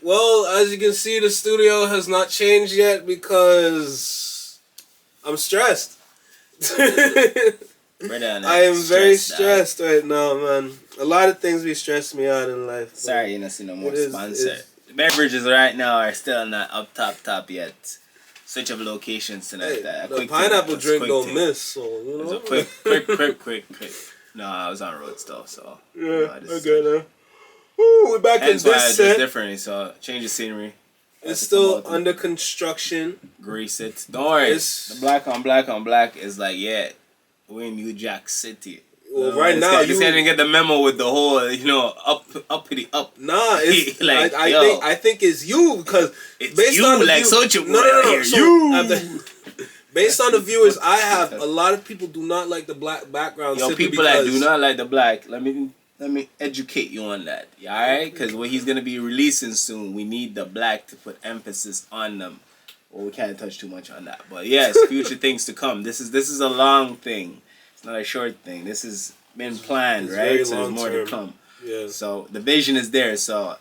Well, as you can see, the studio has not changed yet because I'm stressed. I am very stressed right now, man. A lot of things be stressing me out in life. Sorry, you know, see no more sponsor. The beverages right now are still not up top yet. Switch of locations tonight. Hey, the pineapple drink don't miss, so you know. Quick. No, I was on road still, so. Yeah, I get it. Woo, we're back in this set. set. It's different, so change the scenery. It's still under construction. Grease it. Don't worry. The black on black is like, yeah, we're in New Jack City. Well, right now you didn't get the memo with the whole, you know, uppity up. Nah, it's like I think it's you because based on the like no. So, based on the viewers I have, a lot of people do not like the black background. Yo, people that do not like the black, let me educate you on that. Alright? Because what he's gonna be releasing soon, we need the black to put emphasis on them. Well, we can't touch too much on that. But yes, future things to come. This is a long thing. It's not a short thing. This has been planned, right? So there's more to come. Yeah. So the vision is there. So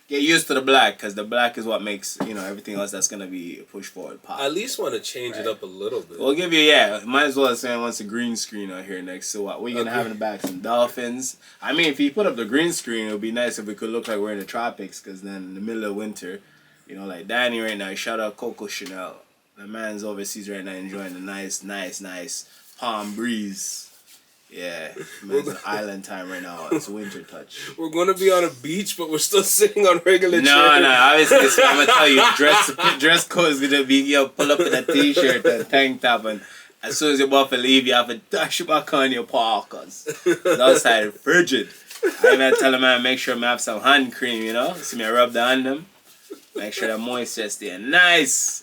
get used to the black, because the black is what makes, you know, everything else that's gonna be pushed forward pop. I at least want to change it up a little bit. We'll give you might as well say once a green screen out here next. So what you gonna have in the back? Some dolphins. I mean, if you put up the green screen, it would be nice if we could look like we're in the tropics, because then in the middle of winter, you know, like Danny right now, shout out Coco Chanel. The man's overseas right now enjoying the nice palm breeze. Yeah, man's on island time right now. It's winter touch. We're gonna be on a beach, but we're still sitting on regular chairs. No, obviously, I'm gonna tell you, dress code is gonna be, pull up in a t-shirt and tank top, and as soon as you're about to leave, you have to dash back on your parkas. Outside frigid. I'm gonna tell the man, make sure I have some hand cream, you know? See me rub that on them. Make sure the moisture stay nice.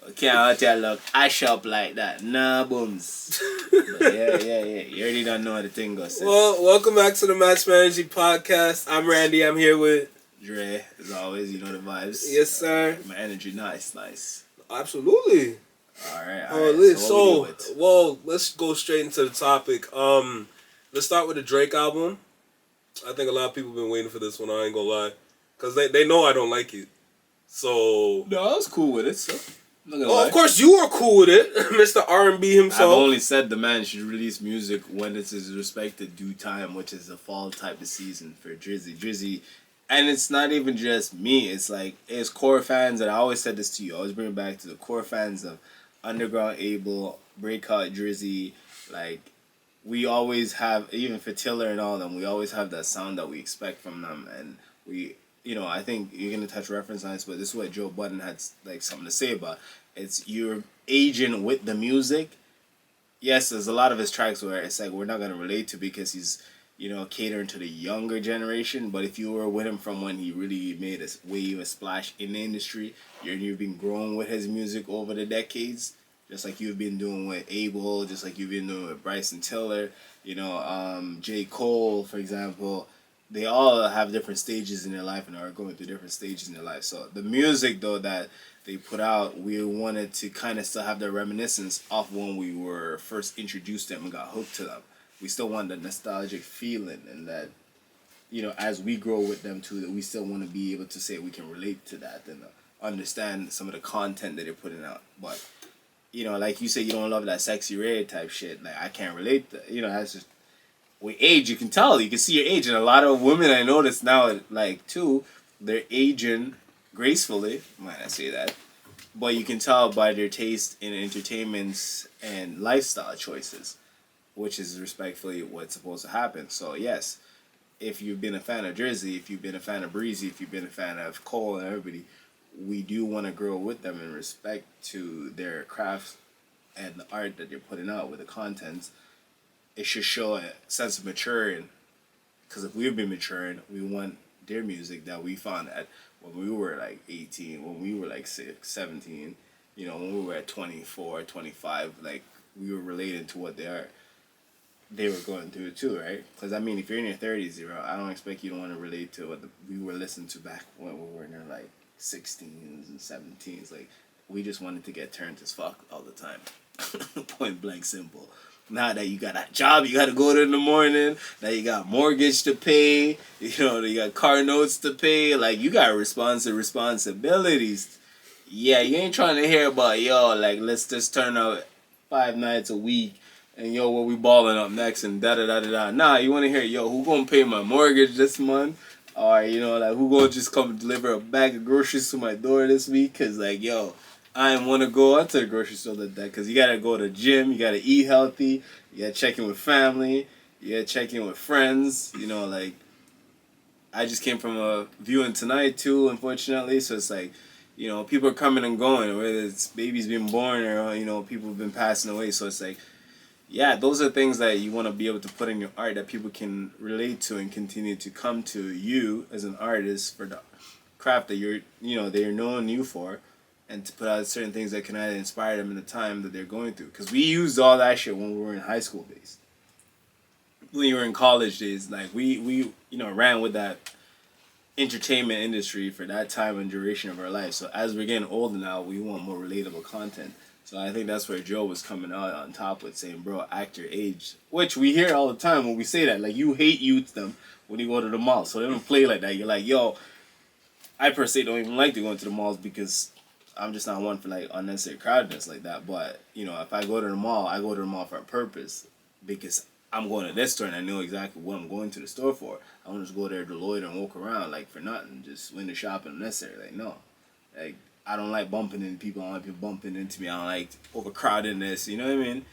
Okay, I'll tell you, look, ash up like that. Nah, booms. But yeah. You already don't know how the thing goes. Well, welcome back to the Match Manager Podcast. I'm Randy. I'm here with Dre, as always. You know the vibes. Yes, sir. My energy, nice. Absolutely. All right. So let's go straight into the topic. Let's start with the Drake album. I think a lot of people have been waiting for this one. I ain't gonna lie, because they know I don't like it. So no, I was cool with it. So. Of course you are cool with it, Mr. R&B himself. I've only said the man should release music when it's his respected due time, which is the fall type of season for Drizzy. And it's not even just me. It's like, it's core fans, and I always said this to you. I always bring it back to the core fans of Underground Abel, Breakout Drizzy. Like, we always have, even for Tiller and all of them, we always have that sound that we expect from them. And we... You know, I think you're going to touch reference on this, but this is what Joe Budden had like something to say about. It's you're aging with the music. Yes, there's a lot of his tracks where it's like we're not going to relate to because he's, you know, catering to the younger generation. But if you were with him from when he really made a wave, a splash in the industry, you've been growing with his music over the decades, just like you've been doing with Abel, just like you've been doing with Bryson Tiller, you know, J. Cole, for example. They all have different stages in their life and are going through different stages in their life. So the music, though, that they put out, we wanted to kind of still have the reminiscence of when we were first introduced to them and got hooked to them. We still want the nostalgic feeling, and that, you know, as we grow with them too, that we still want to be able to say we can relate to that and understand some of the content that they're putting out. But, you know, like you say, you don't love that sexy red type shit. Like, I can't relate to, you know, that's just... With age, you can tell. You can see your age. And a lot of women I notice now, like, too, they're aging gracefully. Might I say that? But you can tell by their taste in entertainments and lifestyle choices, which is respectfully what's supposed to happen. So, yes, if you've been a fan of Drizzy, if you've been a fan of Breezy, if you've been a fan of Cole and everybody, we do want to grow with them in respect to their crafts and the art that they're putting out with the contents. It should show a sense of maturing, because if we've been maturing, we want their music that we found at when we were like 18, when we were like 6, 17, you know, when we were at 24, 25, like we were related to what they were going through too, right? Because I mean, if you're in your 30s, I don't expect you to want to relate to what we were listening to back when we were in our like 16s and 17s. Like, we just wanted to get turned as fuck all the time. Point blank simple. Now that you got a job, you got to go to in the morning. Now you got mortgage to pay. You know, you got car notes to pay. Like, you got responsibilities. Yeah, you ain't trying to hear about, yo, like, let's just turn out 5 nights a week. And, yo, what we balling up next and da-da-da-da-da. Nah, you want to hear, yo, who going to pay my mortgage this month? Or, you know, like, who going to just come deliver a bag of groceries to my door this week? Because, like, yo, I didn't want to go out to the grocery store like that because you got to go to the gym, you got to eat healthy, you got to check in with family, you got to check in with friends, you know, like, I just came from a viewing tonight too, unfortunately, so it's like, you know, people are coming and going, whether it's babies being born or, you know, people have been passing away, so it's like, yeah, those are things that you want to be able to put in your art that people can relate to and continue to come to you as an artist for the craft that you're, you know, they're knowing you for. And to put out certain things that can either inspire them in the time that they're going through. Because we used all that shit when we were in high school days. When you were in college days, like, we you know, ran with that entertainment industry for that time and duration of our life. So as we're getting older now, we want more relatable content. So I think that's where Joe was coming out on top with saying, bro, act your age. Which we hear all the time when we say that. Like, you hate youth them when you go to the mall. So they don't play like that. You're like, yo, I per se don't even like to go into the malls because I'm just not one for, like, unnecessary crowdedness like that. But, you know, if I go to the mall, I go to the mall for a purpose because I'm going to this store and I know exactly what I'm going to the store for. I don't just go there to loiter and walk around, like, for nothing, just window shopping unnecessary. Like, no. Like, I don't like bumping into people. I don't like people bumping into me. I don't like overcrowdedness, you know what I mean?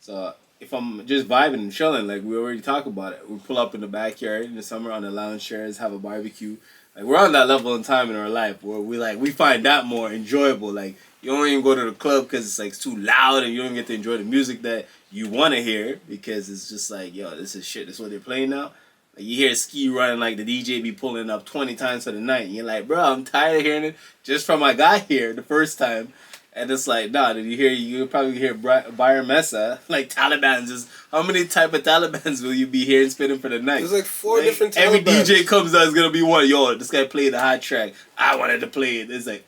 So if I'm just vibing and chilling, like we already talked about it, we pull up in the backyard in the summer on the lounge chairs, have a barbecue. Like, we're on that level in time in our life where we find that more enjoyable. Like, you don't even go to the club because it's, like, it's too loud and you don't get to enjoy the music that you want to hear because it's just like, yo, this is shit. This is what they're playing now. Like, you hear Ski running, like, the DJ be pulling up 20 times for the night. And you're like, bro, I'm tired of hearing it just from my guy here the first time. And it's like, nah, did you hear, you'll probably hear Byron Mesa, like, Taliban's. Just, how many type of Talibans will you be hearing spinning for the night? There's like 4 like, different Talibans. Every DJ comes out is going to be one. Yo, this guy played a hot track. I wanted to play it. It's like,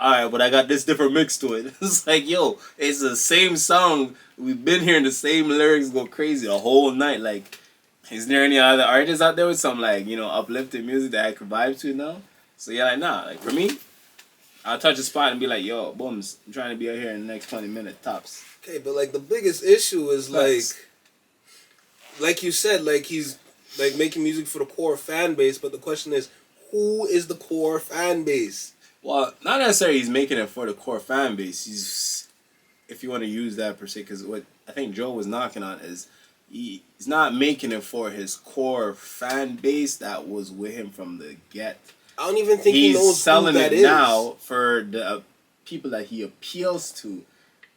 all right, but I got this different mix to it. It's like, yo, it's the same song. We've been hearing the same lyrics go crazy the whole night. Like, is there any other artists out there with some, like, you know, uplifting music that I could vibe to now? So yeah, like, nah, like, for me, I'll touch a spot and be like, yo, booms, I'm trying to be out here in the next 20 minutes, tops. Okay, but, like, the biggest issue is, like you said, like, he's, like, making music for the core fan base, but the question is, who is the core fan base? Well, not necessarily he's making it for the core fan base. He's, if you want to use that per se, because what I think Joe was knocking on is he's not making it for his core fan base that was with him from the get. I don't even think he knows He's selling who that it is. now for the people that he appeals to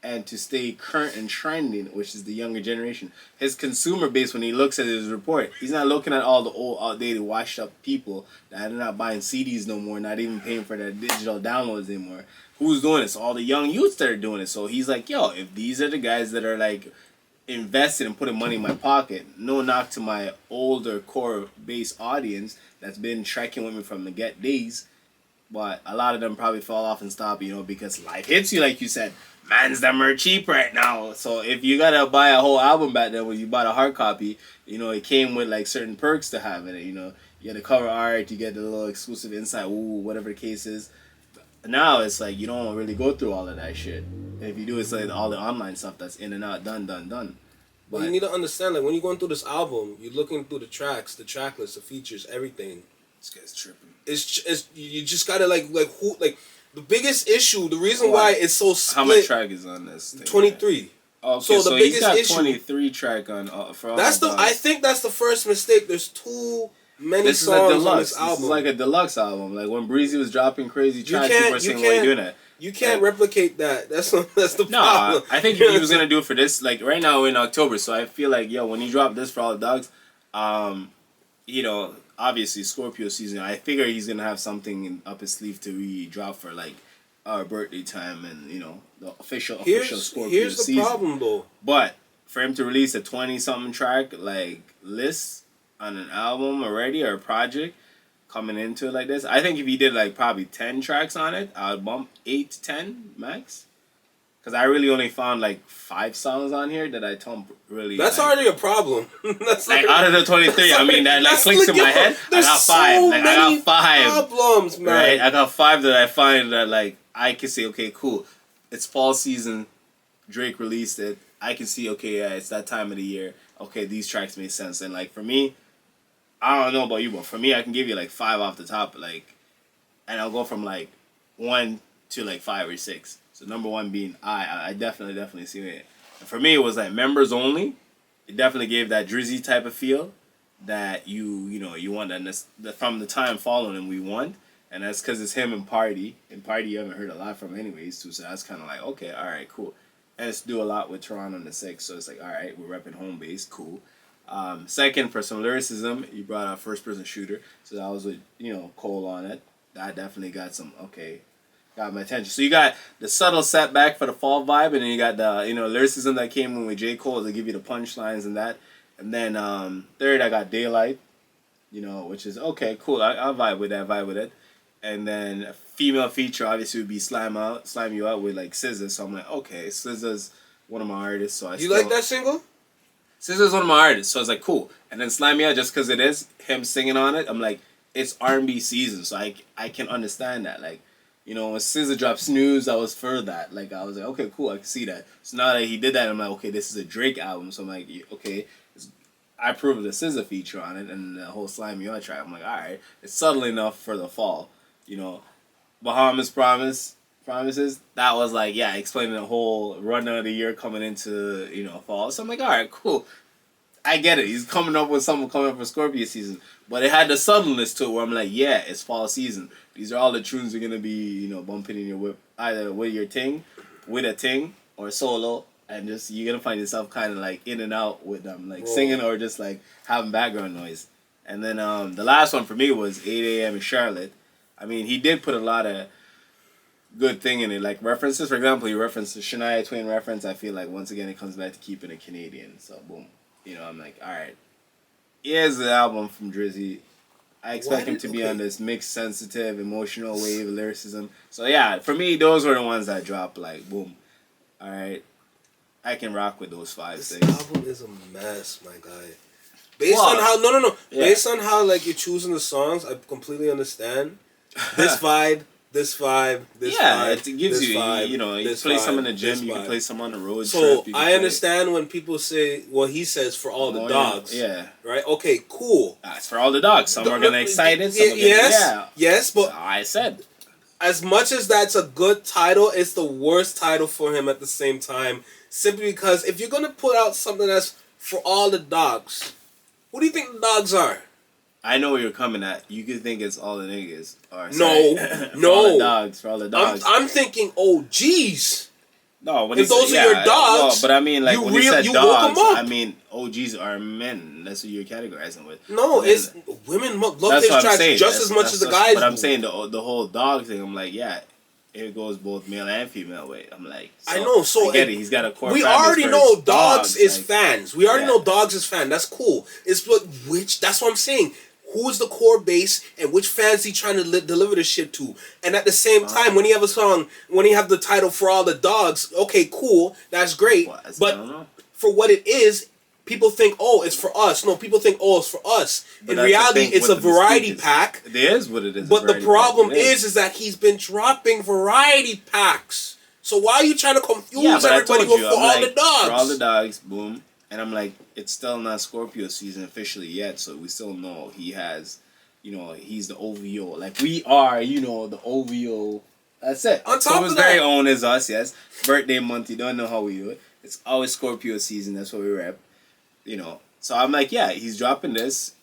and to stay current and trending, which is the younger generation. His consumer base, when he looks at his report, he's not looking at all the old, outdated, washed up people that are not buying CDs no more, not even paying for their digital downloads anymore. Who's doing this? All the young youths that are doing it. So he's like, yo, if these are the guys that are, like, invested and putting money in my pocket, no knock to my older core base audience that's been trekking with me from the get days, but a lot of them probably fall off and stop, you know, because life hits you, like you said. Man's them are cheap right now. So if you gotta buy a whole album back then when you bought a hard copy, you know, it came with, like, certain perks to have in it, you know. You get the cover art, you get the little exclusive inside, whatever the case is. Now it's like you don't really go through all of that shit. And if you do, it's like all the online stuff that's in and out, done. But you need to understand, like, when you're going through this album, you're looking through the tracks, the track list, the features, everything. This guy's tripping. It's you just gotta like who like the biggest issue, the reason why it's so split. How much track is on this thing? 23. Okay, so the he's biggest got issue, 23 track on for all. That's the. I think that's the first mistake. There's too many songs on this album. This is like a deluxe album. Like when Breezy was dropping crazy tracks, people were saying, "Why are you doing that?" You can't replicate that. That's the problem. No, I think if he was gonna do it for this, like right now we're in October, so I feel like when he dropped this for all the dogs, you know, obviously Scorpio season. I figure he's gonna have something up his sleeve to re-drop for like our birthday time and you know the official Scorpio season. Here's the problem though. But for him to release a 20-something track like list on an album already or a project coming into it like this, I think if he did like probably 10 tracks on it, I would bump 8 to 10 max. Because I really only found like 5 songs on here that I thump really. That's like, already a problem. That's like out of the 23, I mean that like clicks in my head. I got 5. So like I got 5 problems, man. Right, I got 5 that I find that like I can say, okay, cool. It's fall season. Drake released it. I can see, okay, yeah, it's that time of the year. Okay, these tracks make sense. And like for me, I don't know about you, but for me, I can give you like 5 off the top, like, and I'll go from like 1 to like 5 or 6. So number 1 being I definitely see it. And for me, it was like members only. It definitely gave that Drizzy type of feel that you want, and from the time following him we want, and that's because it's him and Party. And Party you haven't heard a lot from anyways too, so that's kind of like okay, all right, cool. And it's do a lot with Toronto on the 6th, so it's like all right, we're repping home base, cool. Second, for some lyricism, you brought out first person shooter, so that was with Cole on it. That definitely got some got my attention. So you got the subtle setback for the fall vibe, and then you got the lyricism that came in with J. Cole to give you the punchlines and that. And then third, I got Daylight, which is okay, cool. I'll vibe with it. And then a female feature obviously would be Slime You Out with like SZA. So I'm like, okay, SZA's one of my artists. So You like that single? SZA's one of my artists, so I was like, cool. And then Slime Me Out, just because it is him singing on it, I'm like, it's R&B season, so I can understand that. Like, when SZA dropped Snooze, I was for that. Like, I was like, okay, cool, I can see that. So now that he did that, I'm like, okay, this is a Drake album. So I'm like, okay, I approve of the SZA feature on it and the whole Slime Me Out track. I'm like, all right, it's subtle enough for the fall. Bahamas Promises, that was like, yeah, explaining the whole run of the year coming into, fall. So I'm like, all right, cool. I get it. He's coming up with something coming up for Scorpio season. But it had the subtleness to it where I'm like, yeah, it's fall season. These are all the tunes you're going to be, bumping in your whip, either with your ting, with a ting, or solo. And just, you're going to find yourself kind of like in and out with them, like singing or just like having background noise. And then the last one for me was 8 a.m. in Charlotte. I mean, he did put a lot of good thing in it, like references. For example, he referenced the Shania Twain reference. I feel like once again it comes back to keeping it Canadian. So boom, I'm like, all right, here's the album from Drizzy. I expect him to be on this mixed, sensitive, emotional wave of lyricism. So yeah, for me, those were the ones that dropped. Like boom, all right, I can rock with those 5 this things. This album is a mess, my guy. Based on how yeah. Based on how like you're choosing the songs, I completely understand. This vibe, this vibe, this vibe. It gives you, vibe, you play some in the gym, you can play some on the road. So I understand when people say, well, he says for all the dogs. Yeah. Right? Okay, cool. It's for all the dogs. Some are going to excited. Some yes, but so I said. As much as that's a good title, it's the worst title for him at the same time. Simply because if you're going to put out something that's for all the dogs, who do you think the dogs are? I know where you're coming at. You could think it's all the niggas. Or, no. For all the dogs. For all the dogs. I'm thinking, oh, geez. No, when if those are your dogs, no, but I mean, like, when you said dogs, I mean, OGs are men. That's what you're categorizing with. No, it's women love his tracks just as much as the guys. But I'm saying the whole dog thing. I'm like, yeah, it goes both male and female way. I'm like, I know. So I get it. He's got a core. We already know dogs is fans. We already know dogs is fan. That's cool. It's that's what I'm saying. Who's the core base and which fans he trying to deliver the shit to? And at the same time, when he have a song, when he have the title for all the dogs, okay, cool, that's great. But for what it is, people think, oh, it's for us. No, people think, oh, it's for us. In reality, it's a variety pack. It is what it is. But the problem is that he's been dropping variety packs. So why are you trying to confuse everybody with for all the dogs? For all the dogs, boom. And I'm like, it's still not Scorpio season officially yet, so we still know he has, he's the OVO. Like, we are, the OVO. That's it. On top of his very own is us, yes. Birthday month, you don't know how we do it. It's always Scorpio season, that's what we rep. So I'm like, yeah, he's dropping this,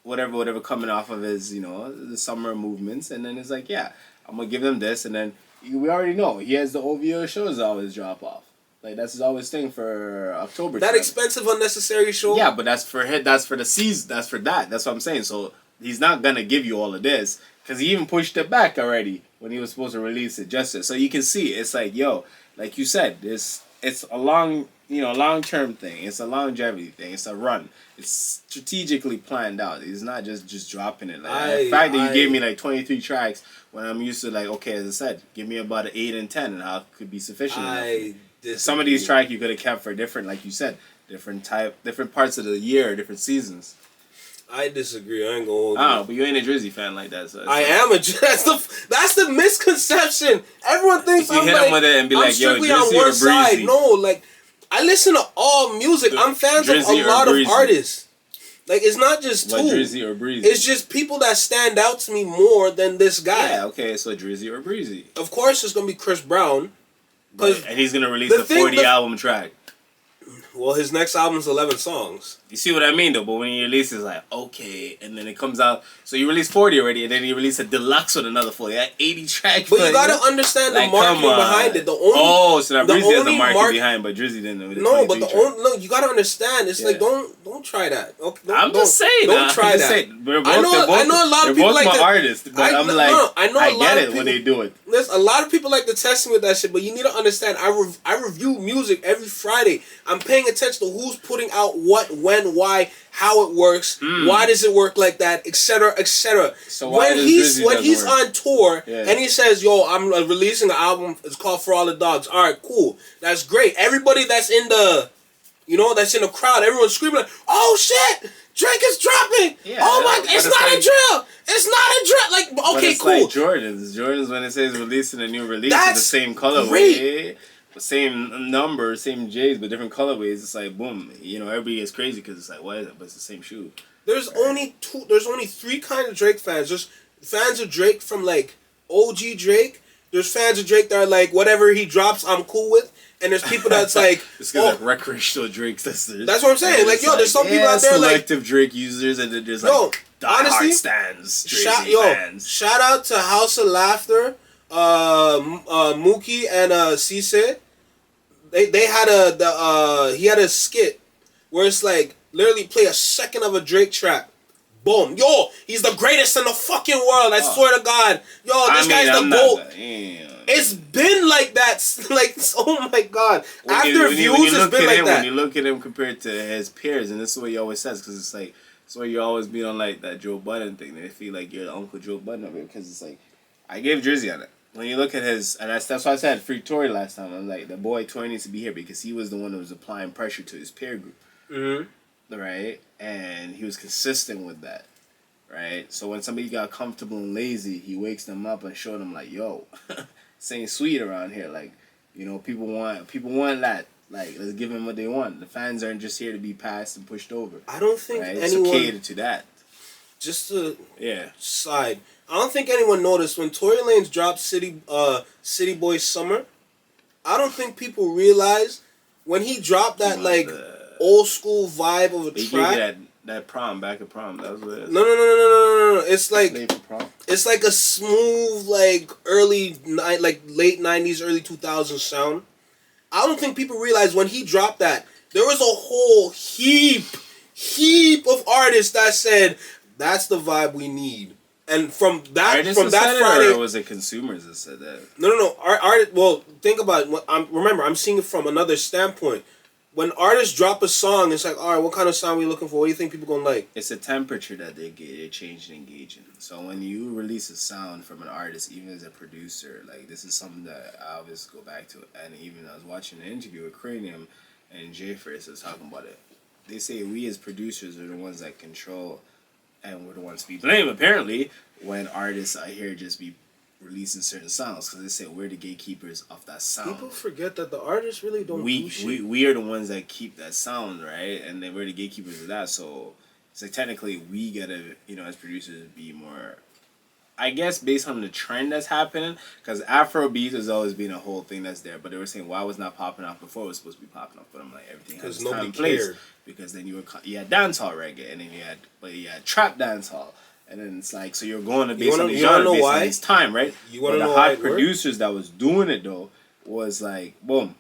whatever coming off of his, the summer movements. And then it's like, yeah, I'm going to give him this. And then we already know he has the OVO shows always drop off. Like, that's always thing for October. That expensive, unnecessary show? Yeah, but that's for him. That's for the season. That's for that. That's what I'm saying. So he's not going to give you all of this. Because he even pushed it back already when he was supposed to release it. So you can see, it's like, yo, like you said, it's a long long-term thing. It's a longevity thing. It's a run. It's strategically planned out. It's not just dropping it. Like, the fact that you gave me like 23 tracks when I'm used to like, okay, as I said, give me about an 8 and 10 and how it could be sufficient enough. Some of these tracks you could have kept for different, like you said, different parts of the year, different seasons. I disagree. I ain't gonna hold you. But you ain't a Drizzy fan like that. So I am a that's the misconception. Everyone thinks I'm hit him with it and be like, yo, strictly Drizzy on one or side. Breezy? No, like I listen to all music. I'm fans of a lot of artists. Like it's not just two. Drizzy or Breezy? It's just people that stand out to me more than this guy. Yeah, okay, so Drizzy or Breezy. Of course, it's gonna be Chris Brown. And he's gonna release a 40 album track. Well, his next album's 11 songs. You see what I mean, though? But when you release, it's like, okay. And then it comes out. So you release 40 already, and then you release a deluxe with another 40. That 80 tracks. But you gotta understand the marketing behind it. So now Breezy has the marketing behind, but Drizzy didn't know. No, but you gotta understand. It's like, don't try that. Okay, I'm just saying. Don't try that. I know a lot of people like my artists, but I get it when they do it. There's a lot of people like to test me with that shit, but you need to understand, I review music every Friday. I'm paying attention to who's putting out what, when, why, how it works, why does it work like that, etc., etc. So when he's on tour and he says, "Yo, I'm releasing an album. It's called For All the Dogs." All right, cool. That's great. Everybody that's in the, that's in the crowd, everyone's screaming like, "Oh shit! Drake is dropping! Yeah, oh my! It's not a drill! It's not a drill!" Like, okay, cool. Like Jordans when it says releasing a new release with the same colorway. Same number, same J's, but different colorways. It's like boom, everybody gets crazy because it's like, what is it? But it's the same shoe. There's only 3 kinds of Drake fans. There's fans of Drake from like OG Drake. There's fans of Drake that are like, whatever he drops, I'm cool with. And there's people that's like, it's like recreational Drake testers. That's what I'm saying. Like, there's some people out there like selective Drake users, and then there's like diehard stands, fans. Shout out to House of Laughter, Mookie and Cisse. They had he had a skit where it's like literally play a second of a Drake track. Boom. Yo, he's the greatest in the fucking world. I swear to God. Yo, this guy's the GOAT. It's been like that. Like, oh my God. After views, it's been like that. When you look at him compared to his peers, and this is what he always says, because it's like, that's why you always be on like that Joe Budden thing. They feel like you're the Uncle Joe Budden of it, because it's like, I gave Drizzy on it. When you look at his, and that's why I said Freak Tory last time. I'm like, the boy Tory needs to be here because he was the one that was applying pressure to his peer group. Mm-hmm. Right? And he was consistent with that. Right? So when somebody got comfortable and lazy, he wakes them up and showed them like, yo, this ain't sweet around here. Like, people want that. Like, let's give them what they want. The fans aren't just here to be passed and pushed over. I don't think anyone... So cater to that. Just to side... I don't think anyone noticed when Tory Lanez dropped City Boy Summer. I don't think people realized when he dropped that old school vibe of a track. Gave you that prom back at prom. That was what it is. No. It's like a smooth late '90s, early 2000s sound. I don't think people realized when he dropped that there was a whole heap of artists that said that's the vibe we need. And from that Friday, or was it consumers that said that? No. Well, think about it. I'm seeing it from another standpoint. When artists drop a song, it's like, all right, what kind of sound are we looking for? What do you think people gonna like? It's a temperature that they change and engage in. So when you release a sound from an artist, even as a producer, like this is something that I always go back to. And even I was watching an interview with Cranium and Jay First was talking about it. They say we as producers are the ones that control. And we're the ones to be blamed, apparently, when artists out here just be releasing certain sounds. Because they say we're the gatekeepers of that sound. People forget that the artists really don't do shit. We are the ones that keep that sound, right? And then we're the gatekeepers of that. So it's like technically we gotta, as producers, be more... I guess based on the trend that's happening, because Afrobeat has always been a whole thing that's there, but they were saying why was not popping off before it was supposed to be popping off, but I'm like everything has its time and place. Because then you had dancehall reggae, and then you had trap dancehall, and then it's like so you're going to based on the genre, based on its time, right? But the hot producers that was doing it though was like boom,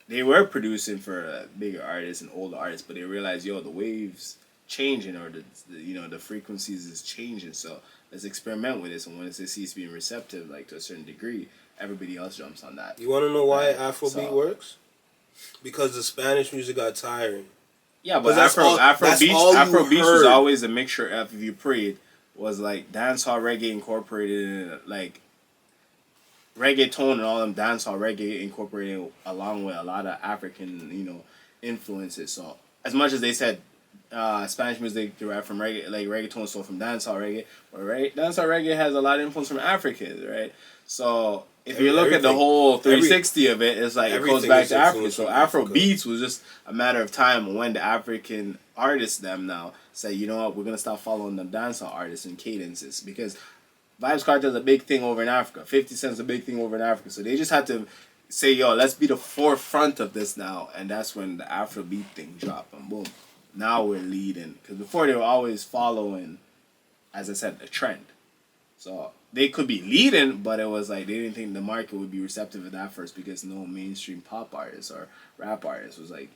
they were producing for bigger artists and older artists, but they realized the waves changing or the frequencies is changing, so let's experiment with this, and when it ceases being receptive, like to a certain degree, everybody else jumps on that. You want to know why Afrobeat works? because the Spanish music got tiring. Yeah, but that's all Afro beats was heard. always a mixture of, if you prayed, was like dancehall reggae incorporated in it, like reggaeton and all them dancehall reggae incorporated along with a lot of African, influences. So as much as they said Spanish music derived from reggae, like reggaeton, so from dancehall reggae, or dancehall reggae has a lot of influence from Africans, right? So if you look at the whole 360 of it, it's like it goes back to Africa. So Afro beats was just a matter of time when the African artists them now say, you know what, we're gonna stop following the dancehall artists and cadences because Vybz Kartel's a big thing over in Africa. 50 Cent's a big thing over in Africa. So they just had to say, yo, let's be the forefront of this now. And that's when the Afrobeat thing dropped. And boom. Now we're leading. Because before they were always following, as I said, the trend. So they could be leading, but it was like they didn't think the market would be receptive to that first because no mainstream pop artist or rap artist was like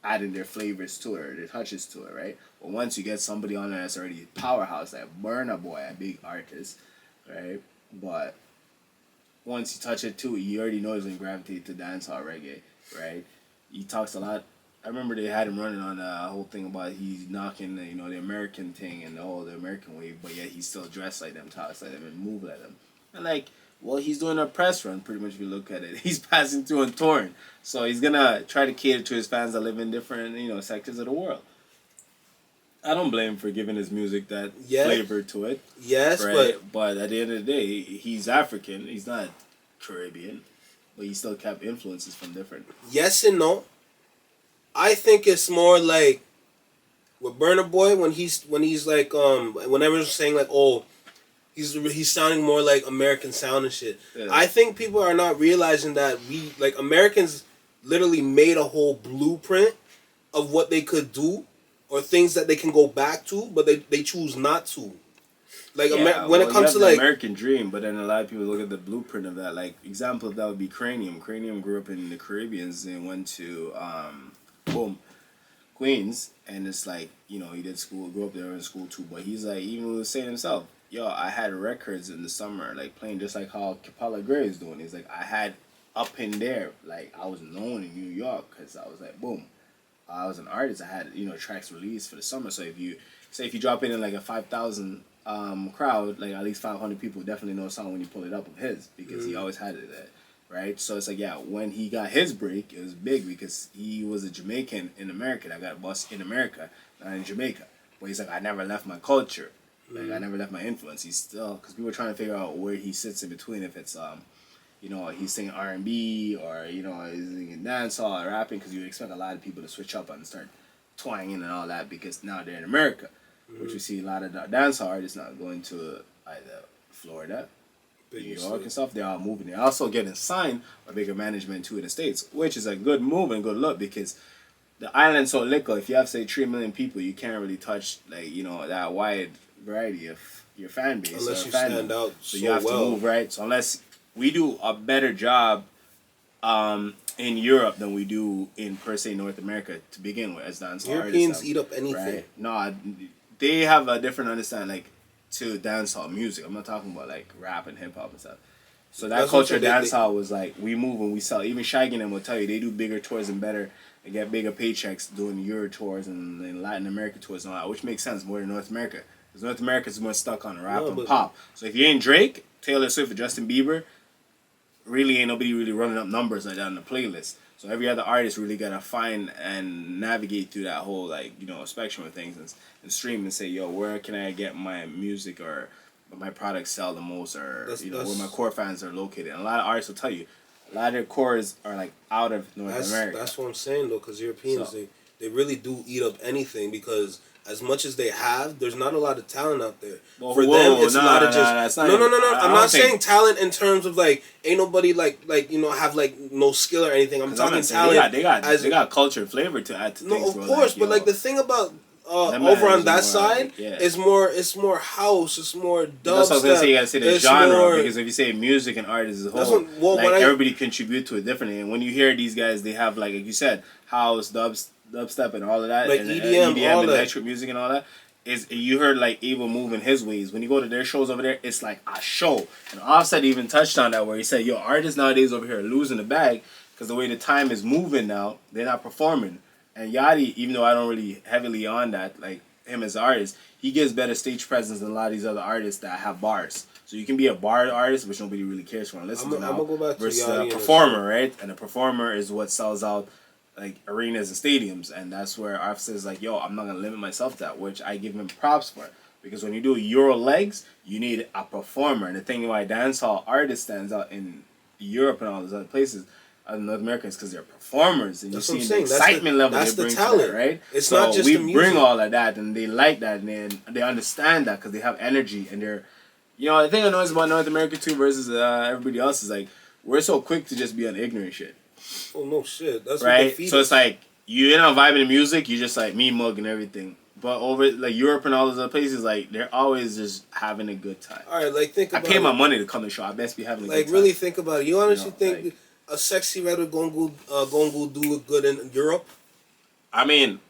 adding their flavors to it or their touches to it, right? But once you get somebody on there that's already a powerhouse, like Burna Boy, a big artist, right? But once you touch it too, you already know he's gonna gravitate to dancehall reggae, right? He talks a lot. I remember they had him running on a whole thing about he's knocking the American thing and the American wave, but yet he's still dressed like them, talks like them, and move like them. And like, well, he's doing a press run pretty much if you look at it. He's passing through and touring, so he's gonna try to cater to his fans that live in different sectors of the world. I don't blame him for giving his music that flavor to it. Yes, right? But at the end of the day, he's African. He's not Caribbean, but he still kept influences from different. Yes and no. I think it's more like with Burna Boy when he's like whenever he's saying like, oh, he's sounding more like American sound and shit. Yeah. I think people are not realizing that we like Americans literally made a whole blueprint of what they could do or things that they can go back to, but they choose not to. Like when it comes to like American dream, but then a lot of people look at the blueprint of that. Like example of that would be Cranium. Cranium grew up in the Caribbeans and went to Queens, and it's like he did school, grew up there in school too. But he's like even was saying himself, yo, I had records in the summer like playing just like how Capella Gray is doing. He's like I had up in there like I was known in New York because I was like boom. I was an artist. I had tracks released for the summer. So if you drop in like a 5,000 crowd, like at least 500 people definitely know a song when you pull it up of his because he always had it there, right? So it's like when he got his break, it was big because he was a Jamaican in America that got bust in America, not in Jamaica. But he's like I never left my culture, like I never left my influence. He's still because people were trying to figure out where he sits in between if it's he's singing R&B or he's singing dancehall or rapping because you would expect a lot of people to switch up and start twanging and all that because now they're in America, which we see a lot of dancehall artists now going to either Florida, New York and stuff. They're all moving. They're also getting signed by bigger management too in the States, which is a good move and good look because the island's so little. If you have say 3 million people, you can't really touch like that wide variety of your fan base unless you stand out. So you have to move right. So unless we do a better job in Europe than we do in per se North America to begin with as dancehall Europeans artists. Eat up anything. Right? No, they have a different understanding like to dancehall music. I'm not talking about like rap and hip hop and stuff. So that culture dancehall was like we move and we sell. Even Shaggy and them will tell you they do bigger tours and better and get bigger paychecks doing Euro tours and Latin America tours and all that, which makes sense more than North America. Because North America is more stuck on rap and pop. So if you ain't Drake, Taylor Swift, or Justin Bieber, really ain't nobody really running up numbers like that on the playlist. So every other artist really gotta find and navigate through that whole spectrum of things and stream and say, yo, where can I get my music or my products sell the most or where my core fans are located. And a lot of artists will tell you, a lot of their cores are like out of North America. That's what I'm saying though, because Europeans they really do eat up anything because as much as they have, there's not a lot of talent out there. Well, for them, it's a lot of just no. I'm not saying talent in terms of like ain't nobody have like no skill or anything. I'm talking talent. They got culture and flavor to add to things. No, of course, but like the thing about over on that side, it's more house, it's more dubstep. That's what I was gonna say. You gotta say the genre because if you say music and art as a whole, everybody contribute to it differently. And when you hear these guys, they have like you said, house, dubstep, and all of that, like and EDM, and electric music and all that. You heard like Abel moving his ways. When you go to their shows over there, it's like a show. And Offset even touched on that where he said, "Yo, artists nowadays over here are losing the bag because the way the time is moving now, they're not performing. And Yachty, even though I don't really heavily on that, like him as an artist, he gives better stage presence than a lot of these other artists that have bars. So you can be a bar artist, which nobody really cares for and listen to now, I'm gonna go back versus to Yachty a performer, right? And a performer is what sells out like arenas and stadiums, and that's where Arf says like, yo, I'm not gonna limit myself to that, which I give him props for. Because when you do Euro legs, you need a performer. And the thing why dancehall artist stands out in Europe and all those other places, North America, is because they're performers, and That's you what see I'm the saying. excitement level That's they the bring talent. to that, right? It's so not just we the music. bring all of that, and they like that, and they understand that because they have energy, and they're, you know, the thing I notice about North America too versus everybody else is like we're so quick to just be on ignorant shit. Oh no shit. That's what they Right? feed So us. it's like you're not vibing to music, you just like me mug and everything. But over like Europe and all those other places, like they're always just having a good time. All right, like think I about pay my it. money to come to the show. I best be having a good Like time. really think about it. You honestly think like, a sexy red gonna go do it good in Europe? I mean,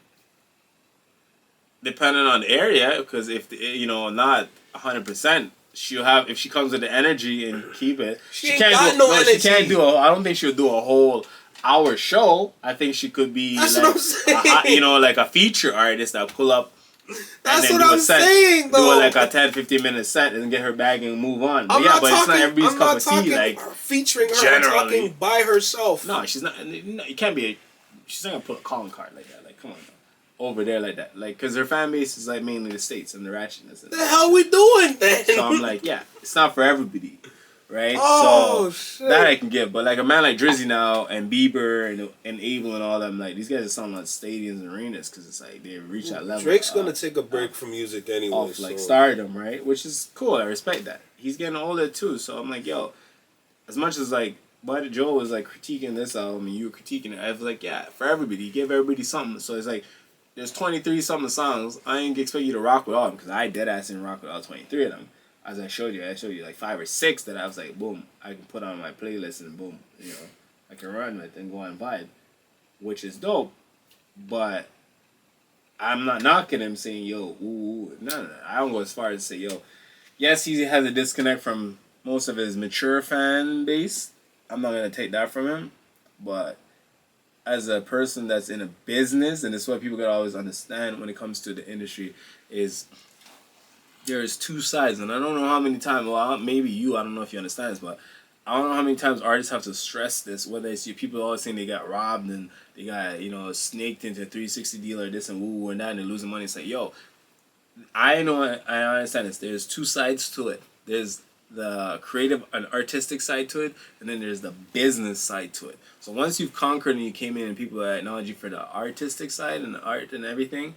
depending on the area, because if you know not 100%, she'll have if she comes with the energy and keep it. She ain't got no energy. She can't do. I don't think she'll do a whole hour show. I think she could be That's like what I'm saying. you know, like a feature artist that pull up. That's and then what do a I'm set, saying, though. Do like a 10-15 minute set and get her bag and move on. But I'm yeah, not but talking, it's not everybody's I'm cup not of talking tea. Like featuring her. generally. I'm talking by herself. No, she's not. No, you can't be. She's not gonna put a calling card like that. Like, come on, over there like that. Like, cause her fan base is like mainly the States and the ratchetness. What the hell we doing then? So I'm like, yeah, it's not for everybody, right? Oh, so shit. that I can give, but like a man like Drizzy now and Bieber and Abel and all them, like these guys are selling out stadiums and arenas because it's like they reach that level. Drake's gonna take a break from music anyway. Off like stardom, right? Which is cool. I respect that. He's getting older too, so I'm like, yo, as much as like Buddy Joe was like critiquing this album and you were critiquing it, I was like, yeah, for everybody, give everybody something. So it's like there's 23 something songs. I ain't expect you to rock with all of them because I dead ass didn't rock with all 23 of them. As I showed you like 5 or 6 that I was like, boom, I can put on my playlist and boom, you know, I can run with and go on vibe, which is dope. But I'm not knocking him saying, yo, ooh, no. I don't go as far as to say, yo, yes, he has a disconnect from most of his mature fan base. I'm not going to take that from him. But as a person that's in a business, and it's what people gotta always understand when it comes to the industry, is there's two sides. And I don't know how many times, well, maybe you, I don't know if you understand this, but I don't know how many times artists have to stress this, whether it's people always saying they got robbed and they got, you know, snaked into a 360 deal or this and woo and that and they're losing money. It's like, yo, I know, I understand this. There's two sides to it. There's the creative and artistic side to it, and then there's the business side to it. So once you've conquered and you came in and people acknowledge you for the artistic side and the art and everything,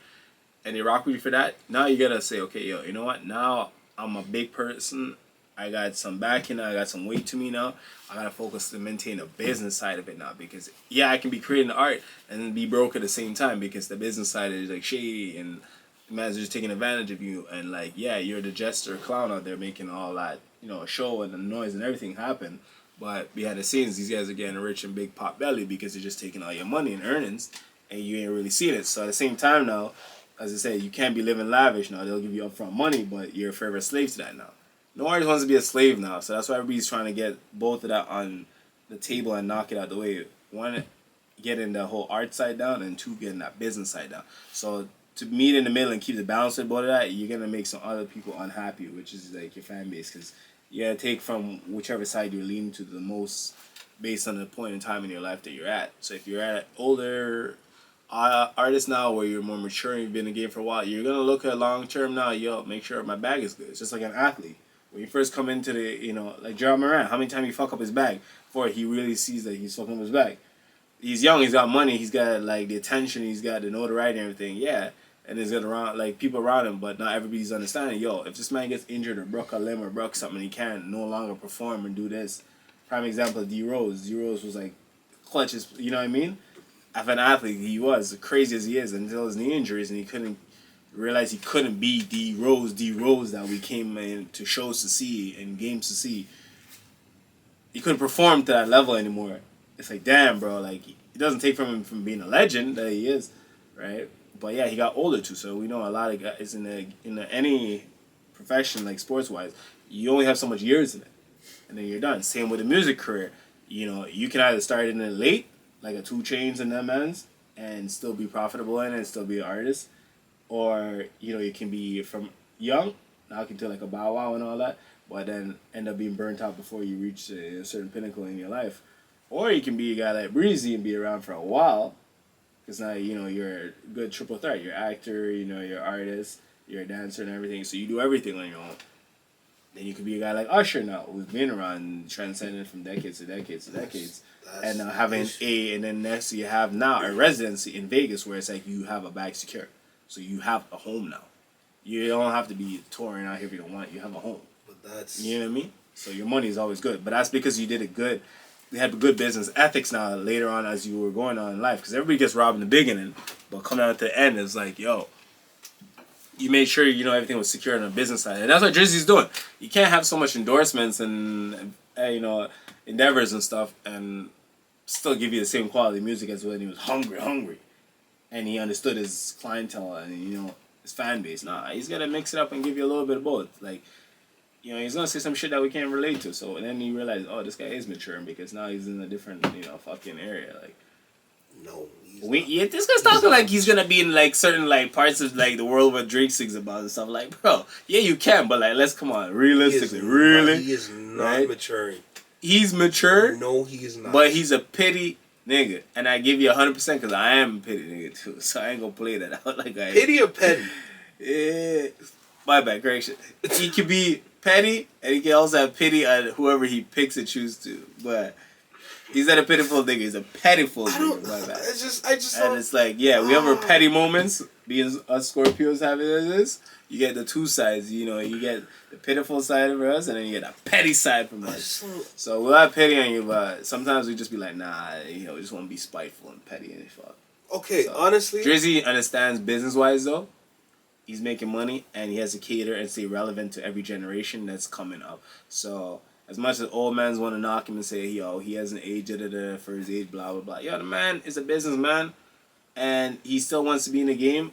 and they rock with you for that, now you gotta say, okay, yo, you know what? Now I'm a big person. I got some backing. I got some weight to me now. I gotta focus to maintain the business side of it now because yeah, I can be creating the art and be broke at the same time because the business side is like shady and the man's just taking advantage of you and like yeah, you're the jester clown out there making all that, you know, show and the noise and everything happen. But behind the scenes, these guys are getting rich and big pot belly because they're just taking all your money and earnings and you ain't really seeing it. So at the same time now, as I said, you can't be living lavish now. They'll give you upfront money, but you're forever a slave to that now. No artist wants to be a slave now, so that's why everybody's trying to get both of that on the table and knock it out the way. One, getting the whole art side down, and two, getting that business side down. So to meet in the middle and keep the balance with both of that, you're gonna make some other people unhappy, which is like your fan base, because you gotta take from whichever side you're leaning to the most based on the point in time in your life that you're at. So if you're at older artist now where you're more mature and you've been in the game for a while, you're gonna look at long term now, yo, make sure my bag is good. It's just like an athlete. When you first come into the, you know, like Ja Morant, how many times he fuck up his bag before he really sees that he's fucking up his bag? He's young, he's got money, he's got like the attention, he's got the notoriety and everything, yeah. And there's around like people around him, but not everybody's understanding. Yo, if this man gets injured or broke a limb or broke something, he can't no longer perform and do this. Prime example, D Rose. D Rose was like clutches, you know what I mean? As an athlete, he was crazy as he is until his knee injuries, and he couldn't realize he couldn't be D Rose that we came in to shows to see and games to see. He couldn't perform to that level anymore. It's like, damn, bro, like it doesn't take from him from being a legend that he is, right? But yeah, he got older too, so we know a lot of guys in any profession like sports wise, you only have so much years in it, and then you're done. Same with the music career. you know, you can either start in it late, like a 2 Chainz and them mans, and still be profitable in it and still be an artist, or you know, you can be from young, knock into like a Bow Wow and all that, but then end up being burnt out before you reach a certain pinnacle in your life, or you can be a guy like Breezy and be around for a while, because now you know you're a good triple threat. You're actor, you know, you're artist, you're a dancer and everything, so you do everything on your own. Then you could be a guy like Usher now, who's been around, transcending from decades to decades to decades, and now having and then next you have now a residency in Vegas where it's like you have a bag secure, so you have a home now. You don't have to be touring out here if you don't want. You have a home. But that's, you know what I mean. So your money is always good, but that's because you did it good. You had good business ethics now later on as you were going on in life, because everybody gets robbed in the beginning, but coming out at the end it's like, yo, you made sure you know everything was secure on the business side, and that's what Drizzy's doing. You can't have so much endorsements and you know, endeavors and stuff, and still give you the same quality music as when he was hungry, and he understood his clientele and you know his fan base. Nah, he's gotta mix it up and give you a little bit of both. Like, you know, he's gonna say some shit that we can't relate to. So and then you realize, oh, this guy is maturing because now he's in a different, you know, fucking area. Like, no. This guy's talking like he's gonna be in like certain like parts of like the world where Drake sings about and stuff. Like, bro, yeah, you can, but like, let's come on, realistically, really, he is not maturing. He's mature. No, he is not. But he's a pity nigga, and I give you 100% because I am a pity nigga too. So I ain't gonna play that out like I pity or petty. Yeah, my bad, correction. He could be petty, and he can also have pity on whoever he picks and chooses to, but. He's not a pitiful nigga. He's a pettiful nigga. My bad. I just. And it's like, yeah, we have our petty moments. Being us Scorpios having this, you get the two sides. You know, you get the pitiful side of us, and then you get a petty side from us. So we'll have pity on you, but sometimes we just be like, nah, you know, we just want to be spiteful and petty and fuck. Okay, so, honestly, Drizzy understands business wise though. He's making money, and he has to cater and stay relevant to every generation that's coming up. So. As much as old mans want to knock him and say, yo, he hasn't aged for his age, blah, blah, blah. Yo, the man is a businessman, and he still wants to be in the game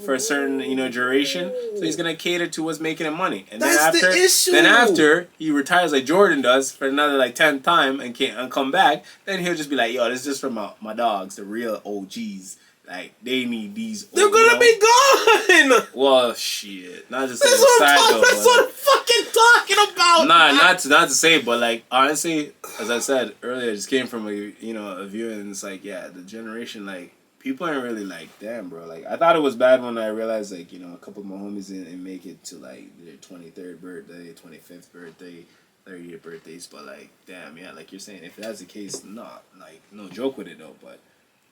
for a certain, you know, duration. So he's going to cater to what's making him money. And that's the issue. Then after he retires like Jordan does for another like 10th time and can't come back, then he'll just be like, yo, this is just for my dogs, the real OGs. Like, they need these. They're gonna be gone. Well, shit. Not just that's what I'm fucking talking about. Nah, not to say, but like honestly, as I said earlier, I just came from a view, and it's like, yeah, the generation, like people aren't really like, damn, bro. Like I thought it was bad when I realized, like, you know, a couple of my homies didn't make it to like their 23rd birthday, 25th birthday, 30th birthdays, but like, damn, yeah, like you're saying, if that's the case, not like no joke with it though, but.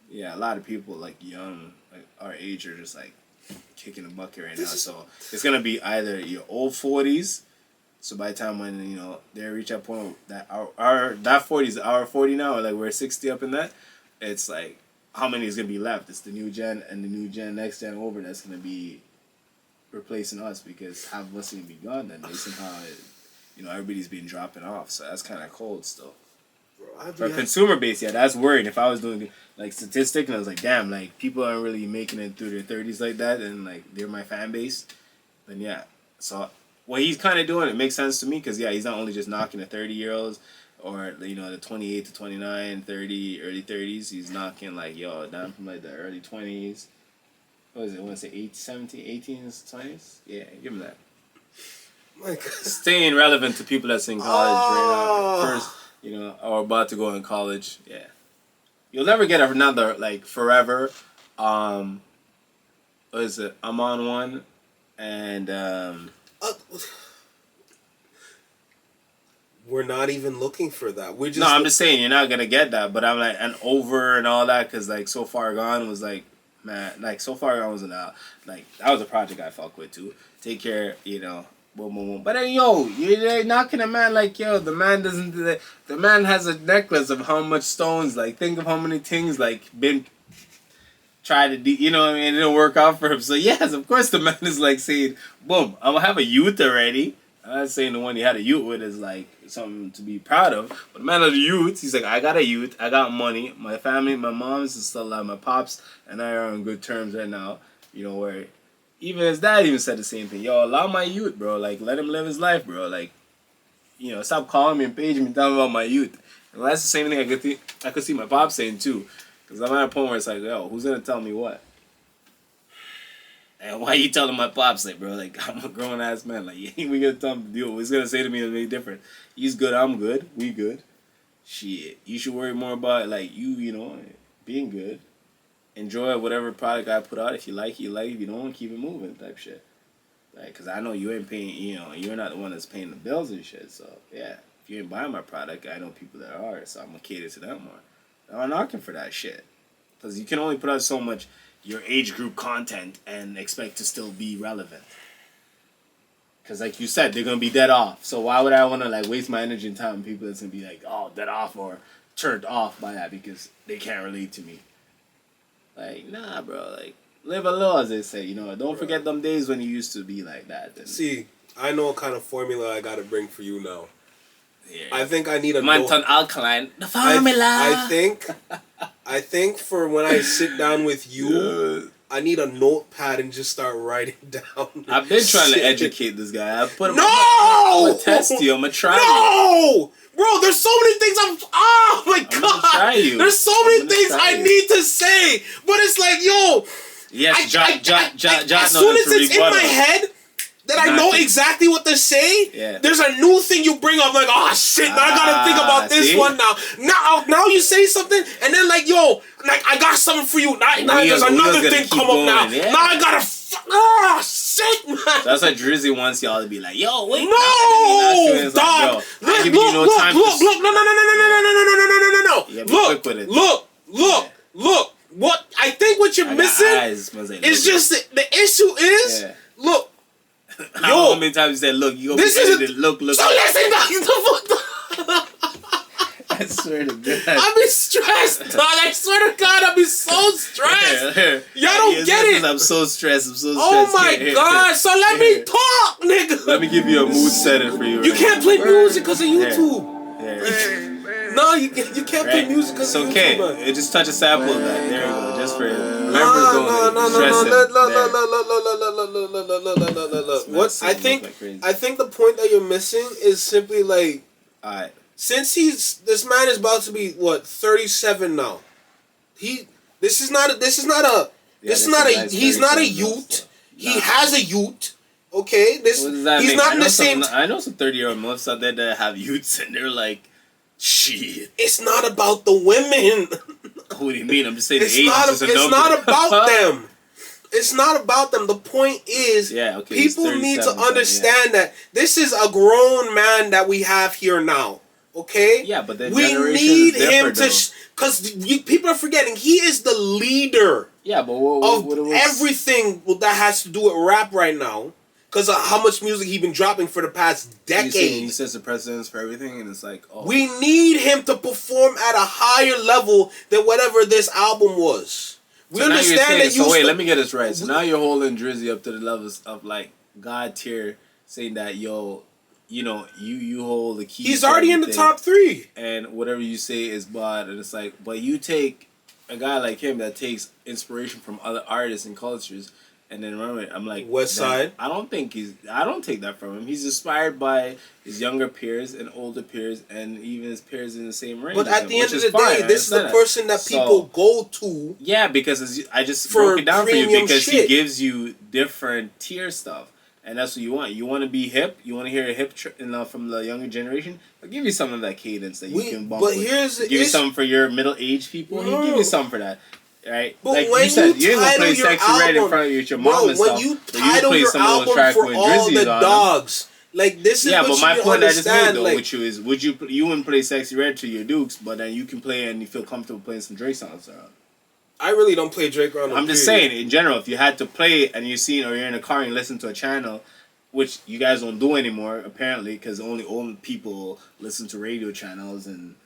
Yeah, a lot of people like young, like our age, are just like kicking the bucket right now. So it's gonna be either your old 40s. So by the time when you know they reach that point that that 40 is our 40 now, or like we're 60 up in that, it's like how many is gonna be left? It's the new gen and the new gen, next gen over that's gonna be replacing us because half of us are gonna be gone. Then they somehow, you know, everybody's been dropping off. So that's kind of cold still. Bro, for a consumer base, yeah, that's worried. If I was doing like statistics and I was like, damn, like people aren't really making it through their 30s like that, and like they're my fan base, then yeah. So what he's kind of doing, it makes sense to me because yeah, he's not only just knocking the 30-year-olds or you know the 28 to 29, 30, early 30s. He's knocking like yo down from like the early 20s. What is it? I want to say 17, 18s, 20s. Yeah, give him that. My God. Staying relevant to people that's in college right now. First. You know, or about to go in college. Yeah. You'll never get another, like, forever. What is it? I'm on one. And, we're not even looking for that. We're just. No, I'm just saying, you're not going to get that. But I'm like, and over and all that, because, like, So Far Gone was, like, man, like, So Far Gone was like, that was a project I fuck with, too. Take Care, you know. Boom, boom, boom. But then, yo, you're knocking a man like, yo, the man doesn't do that. The man has a necklace of how much stones. Like, think of how many things, like, been tried to do, you know what I mean? It didn't work out for him. So, yes, of course, the man is, like, saying, boom, I'm going to have a youth already. I'm not saying the one he had a youth with is, like, something to be proud of. But the man of the youth, he's like, I got a youth. I got money. My family, my mom's is still alive. My pops and I are on good terms right now. You know, where... Even his dad even said the same thing. Yo, allow my youth, bro. Like, let him live his life, bro. Like, stop calling me and paging me talking about my youth. And that's the same thing I could see my pop saying too. Because I'm at a point where it's like, yo, who's going to tell me what? And why you telling my pops, like, bro, like, I'm a grown-ass man. Like, you ain't we going to tell him to deal. What he's going to say to me is very different. He's good, I'm good, we good. Shit, you should worry more about, like, being good. Enjoy whatever product I put out. If you like it, you like it. If you don't, keep it moving type shit. Like, because I know you ain't paying, you're not the one that's paying the bills and shit. So, yeah, if you ain't buying my product, I know people that are. So I'm going to cater to them more. I'm not knocking for that shit. Because you can only put out so much your age group content and expect to still be relevant. Because like you said, they're going to be dead off. So why would I want to like waste my energy and time on people that's going to be like, oh, dead off or turned off by that because they can't relate to me. Like, nah, bro. Like, live a little, as they say. Don't forget them days when you used to be like that. Then. See, I know what kind of formula I got to bring for you now. Yeah. I think I need a Manton Alkaline. The formula. I think for when I sit down with you, I need a notepad and just start writing down. I've been trying to educate this guy. I'm gonna test you. I'm gonna try you. No! Bro, there's so many things oh my God. Gonna try you. There's so many things I need to say. But it's like, yo. Yes, as soon as it's in my head that I know exactly what to say, there's a new thing you bring up. Like, oh shit, now I gotta think about this one now. Now you say something, and then like, yo, like I got something for you. Now there's another thing come up now. Yeah. Now I gotta shit, man. That's why Drizzy wants y'all to be like, yo, wait. No, dog. Look, Look. What I think what you're missing is just the issue is, look. How many times you said, look, you go this is look. So listen, dog. I swear to God. I be stressed, dog. I swear to God, I be so stressed. Y'all don't get it. I'm so stressed. Oh my God. So let me talk, nigga. Let me give you a mood setter for you. You can't play music because of YouTube. No, you can't play music because of YouTube. It's okay. It just touch a sample of that. There you go. Just for No. What I think the point that you're missing is simply like, alright. Since this man is about to be 37 now. He's not a youth. He has a youth. Okay, he's not in the same. I know some 30-year-old months out there that have youths and they're like, shit. It's not about the women. What do you mean? I'm just saying it's not about them. It's not about them. The point is, people need to understand that this is a grown man that we have here now. Okay? Yeah, but then we need him to, because people are forgetting he is the leader. Yeah, but everything that has to do with rap right now. Because of how much music he's been dropping for the past decade. He sets the precedence for everything, and it's like, oh. We need him to perform at a higher level than whatever this album was. We understand that So wait, let me get this right. So now you're holding Drizzy up to the levels of like God tier, saying that you hold the key. He's already in the top 3, and whatever you say is bad, and it's like, but you take a guy like him that takes inspiration from other artists and cultures. And then remember, I'm like, West Side. I don't take that from him. He's inspired by his younger peers and older peers, and even his peers in the same range. But at the end of the day, this is the person that people go to. Yeah, because I just broke it down for you because he gives you different tier stuff, and that's what you want. You want to be hip. You want to hear a hip from the younger generation. I'll give you some of that cadence that you can bump. But give you some for your middle-aged people. He'll give you some for that. Right, but like when you said, you ain't gonna play Sexy Red in front of your mom and stuff. When you title your album for all the dogs, like this is what but my point I just made though, like, with you is, you wouldn't play Sexy Red to your Dukes, but then you can play and you feel comfortable playing some Drake songs around. I really don't play Drake around. I'm just saying, in general, if you had to play it and you're in a car and you listen to a channel, which you guys don't do anymore apparently, because only old people listen to radio channels and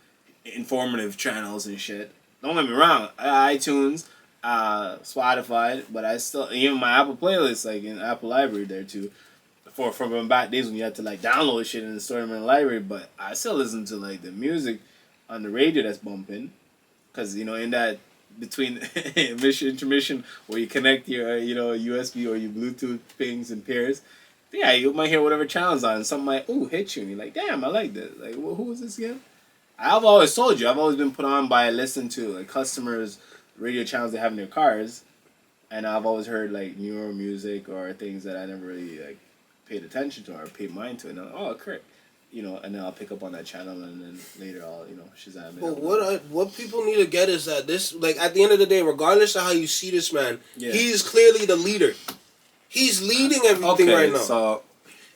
informative channels and shit. Don't get me wrong, iTunes. Spotify, but I still, even my Apple playlist, like in Apple Library there too, from back days when you had to like download shit and store them in the library, but I still listen to like the music on the radio that's bumping, because in that between intermission where you connect your USB or your Bluetooth things and pairs, Yeah, you might hear whatever channel's on, and something might hit you, and you're like, damn, I like this. Like, who is this again? I've always told you, I've always been put on by listening to like customers' radio channels they have in their cars, and I've always heard like newer music or things that I never really like paid attention to or paid mind to, and I'm like, oh, correct. And then I'll pick up on that channel, and then later I'll, Shazam it. But what people need to get is that this, like, at the end of the day, regardless of how you see this man, Yeah. he's clearly the leader. He's leading everything right now. So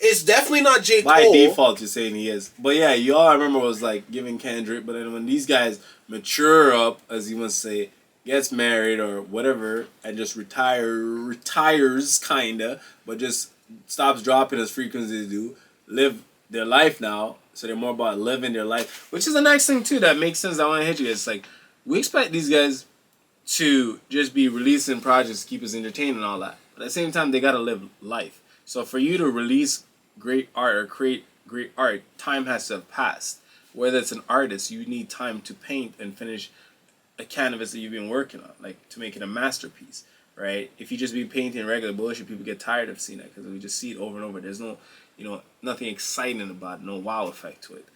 it's definitely not J. Cole. by default, you're saying he is. But yeah, y'all I remember was like giving Kendrick, but then when these guys mature up, as you must say, gets married or whatever, and just retires kinda, but just stops dropping as frequently as they do, live their life now, so they're more about living their life, which is the next thing too that makes sense. I want to hit you. It's like we expect these guys to just be releasing projects to keep us entertained and all that, but at the same time they gotta live life. So for you to release great art or create great art, time has to have passed. Whether it's an artist, you need time to paint and finish a canvas that you've been working on, like to make it a masterpiece, right? If you just be painting regular bullshit, people get tired of seeing it because we just see it over and over. There's no nothing exciting about it, no wow effect to it,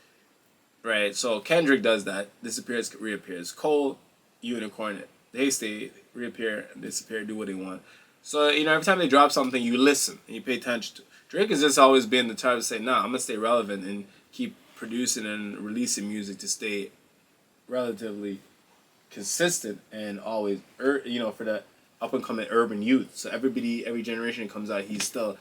right? So Kendrick does that, disappears, reappears. Cole, Unicorn, they stay, reappear, disappear, do what they want. So, every time they drop something, you listen and you pay attention to. Drake has just always been the type to say, nah, I'm going to stay relevant and keep producing and releasing music to stay relatively consistent and always, for the up-and-coming urban youth. So every generation that comes out, he's still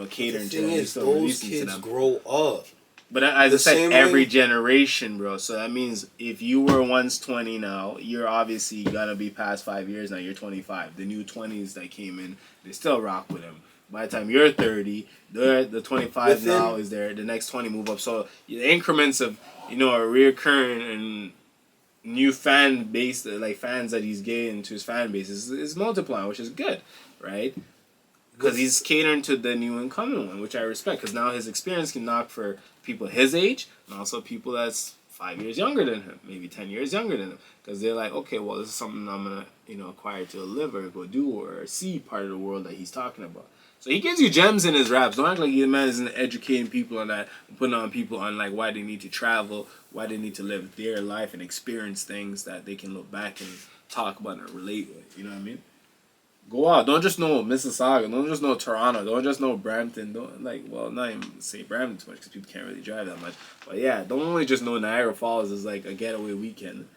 catering to them. He's still releasing to them. Those kids grow up. But as I said, every generation, bro. So that means if you were once 20 now, you're obviously going to be past 5 years now. You're 25. The new 20s that came in, they still rock with him. By the time you're 30, the 25 now is there. The next 20 move up. So the increments of, a reoccurring and new fan base, like fans that he's getting to his fan base is multiplying, which is good, right? Because he's catering to the new incoming one, which I respect. Because now his experience can knock for people his age and also people that's 5 years younger than him, maybe 10 years younger than him. Because they're like, okay, well, this is something I'm going to, acquire to live or go do or see part of the world that he's talking about. So he gives you gems in his raps. Don't act like the man isn't educating people on that, putting on people on like why they need to travel, why they need to live their life and experience things that they can look back and talk about and relate with. You know what I mean? Go out. Don't just know Mississauga. Don't just know Toronto. Don't just know Brampton. Not even say Brampton too much because people can't really drive that much. But yeah, don't only just know Niagara Falls is like a getaway weekend.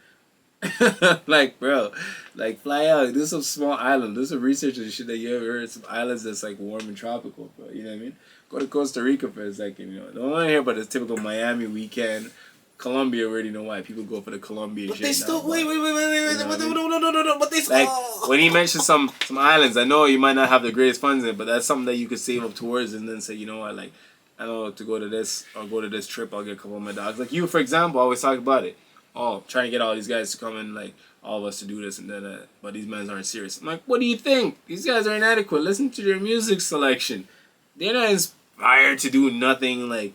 Like, bro, like fly out. There's some small island. There's some research and shit that you ever heard. Some islands that's like warm and tropical, bro. You know what I mean? Go to Costa Rica for a second. Don't want to hear about the typical Miami weekend. Colombia, already know why people go for the Colombian shit. But they still wait. No. But they still like when he mentioned some islands. I know you might not have the greatest funds in it, but that's something that you could save up towards and then say, you know what, like I know to go to this or go to this trip, I'll get a couple of my dogs. Like you, for example, always talk about it. Oh, trying to get all these guys to come and like all of us to do this and then, but these men aren't serious. I'm like, what do you think? These guys are inadequate. Listen to their music selection. They're not inspired to do nothing like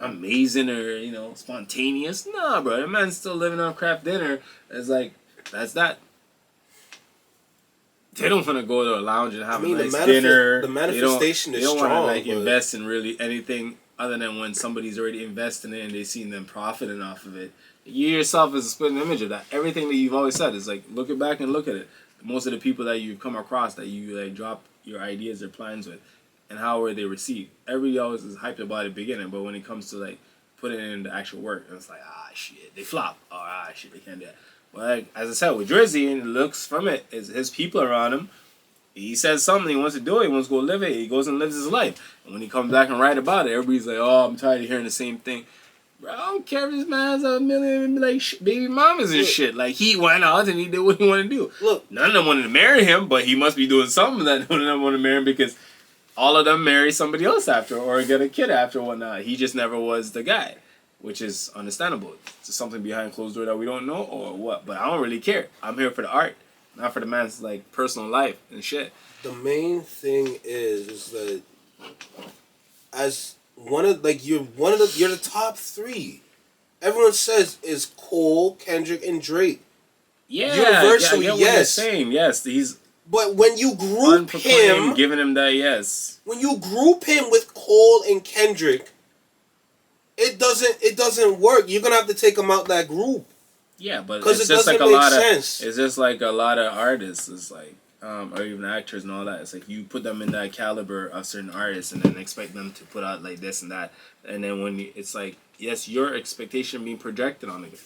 amazing or spontaneous. Nah, bro, that man's still living on craft dinner. It's like that's that. They don't want to go to a lounge and have a nice dinner. The manifestation is strong. They don't want to invest in really anything other than when somebody's already investing in it and they've seen them profiting off of it. You yourself is a split image of that. Everything that you've always said is like look it back and look at it. Most of the people that you've come across that you like drop your ideas or plans with, and how were they received? Everybody always is hyped about it beginning, but when it comes to like putting it into actual work, it's like shit, they flop. Shit, they can't do that. Well, like, as I said with Drizzy, and it looks from it is his people around him. He says something, he wants to do it, he wants to go live it. He goes and lives his life, and when he comes back and write about it, everybody's like, "Oh, I'm tired of hearing the same thing." Bro, I don't care if this man has a million like baby mamas and shit. Like he went out and he did what he wanted to do. Look, none of them wanted to marry him, but he must be doing something that none of them want to marry him because all of them marry somebody else after or get a kid after or whatnot. He just never was the guy, which is understandable. It's something behind closed door that we don't know or what. But I don't really care. I'm here for the art, not for the man's like personal life and shit. The main thing is that as you're the top three. Everyone says is Cole, Kendrick, and Drake. Yeah, universally, I get what yes. you're saying. Yes, But when you group him, giving him that yes. When you group him with Cole and Kendrick, it doesn't work. You're gonna have to take him out that group. Yeah, but it's just like a lot of it's just like a lot of artists. It's like or even actors and all that. It's like you put them in that caliber of certain artists and then expect them to put out like this and that. And then when it's like, yes, your expectation being projected on it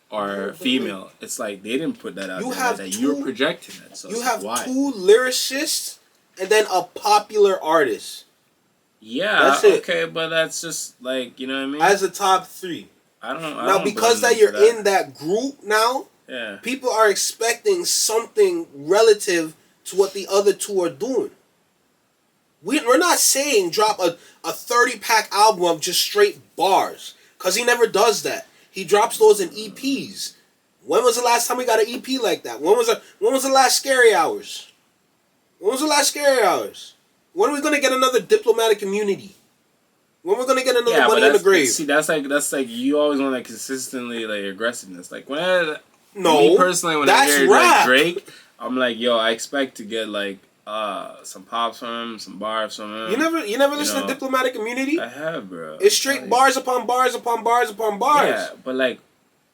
or female, it's like they didn't put that out there. That you're projecting it. So you have two lyricists and then a popular artist. Yeah, that's it. Okay, but that's just like, you know what I mean? As a top three. I don't now, because that you're in that group now, yeah, people are expecting something relative to what the other two are doing. We're not saying drop a 30-pack album of just straight bars, because he never does that. He drops those in EPs. When was the last time we got an EP like that? When was the last Scary Hours? When was the last Scary Hours? When are we going to get another Diplomatic Immunity? When we're gonna get another Money in the Grave? See, that's like you always want that consistently like aggressiveness. Like me personally, when I hear like Drake, I'm like, yo, I expect to get like some pops from him, some bars from him. You never listen to Diplomatic Immunity? I have, bro. It's straight bars upon bars upon bars upon bars. Yeah, but like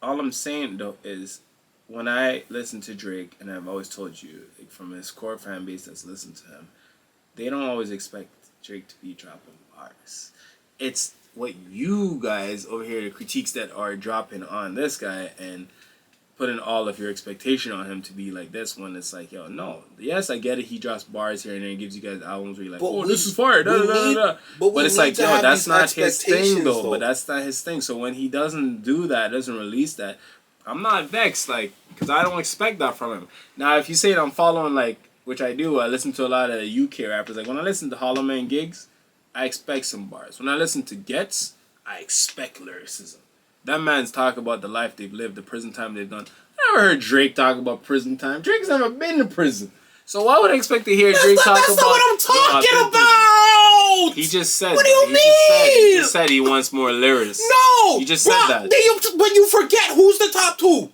all I'm saying though is when I listen to Drake, and I've always told you, like from his core fan base that's listened to him, they don't always expect Drake to be dropping bars. It's what you guys over here, the critiques that are dropping on this guy and putting all of your expectation on him to be like this one. It's like, yo, no. Yes, I get it. He drops bars here and there and gives you guys albums where you're like, oh, this is fire. But it's like, yo, that's not his thing, though. But that's not his thing. So when he doesn't do that, doesn't release that, I'm not vexed, like, because I don't expect that from him. Now, if you say that I'm following, like, which I do, I listen to a lot of UK rappers. Like, when I listen to Hollow Man Gigs, I expect some bars. When I listen to Gets, I expect lyricism. That man's talking about the life they've lived, the prison time they've done. I never heard Drake talk about prison time. Drake's never been to prison. So why would I expect to hear Drake talk about... That's not what I'm talking about! He just said... What do you mean? He just said he wants more lyrics. No! You just said that. But you forget who's the top two.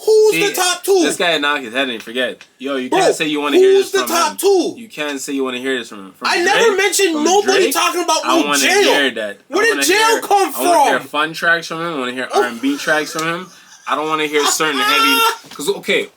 Who's the top two? This guy knocked his head and forget. Yo, you can't say you want to hear this from him. Who's the top two? You can't say you want to hear this from him. I never mentioned nobody talking about no jail. I want to hear that. Where did jail come from? I want to hear fun tracks from him. I want to hear R&B tracks from him. I don't want to hear certain heavy... Because, okay,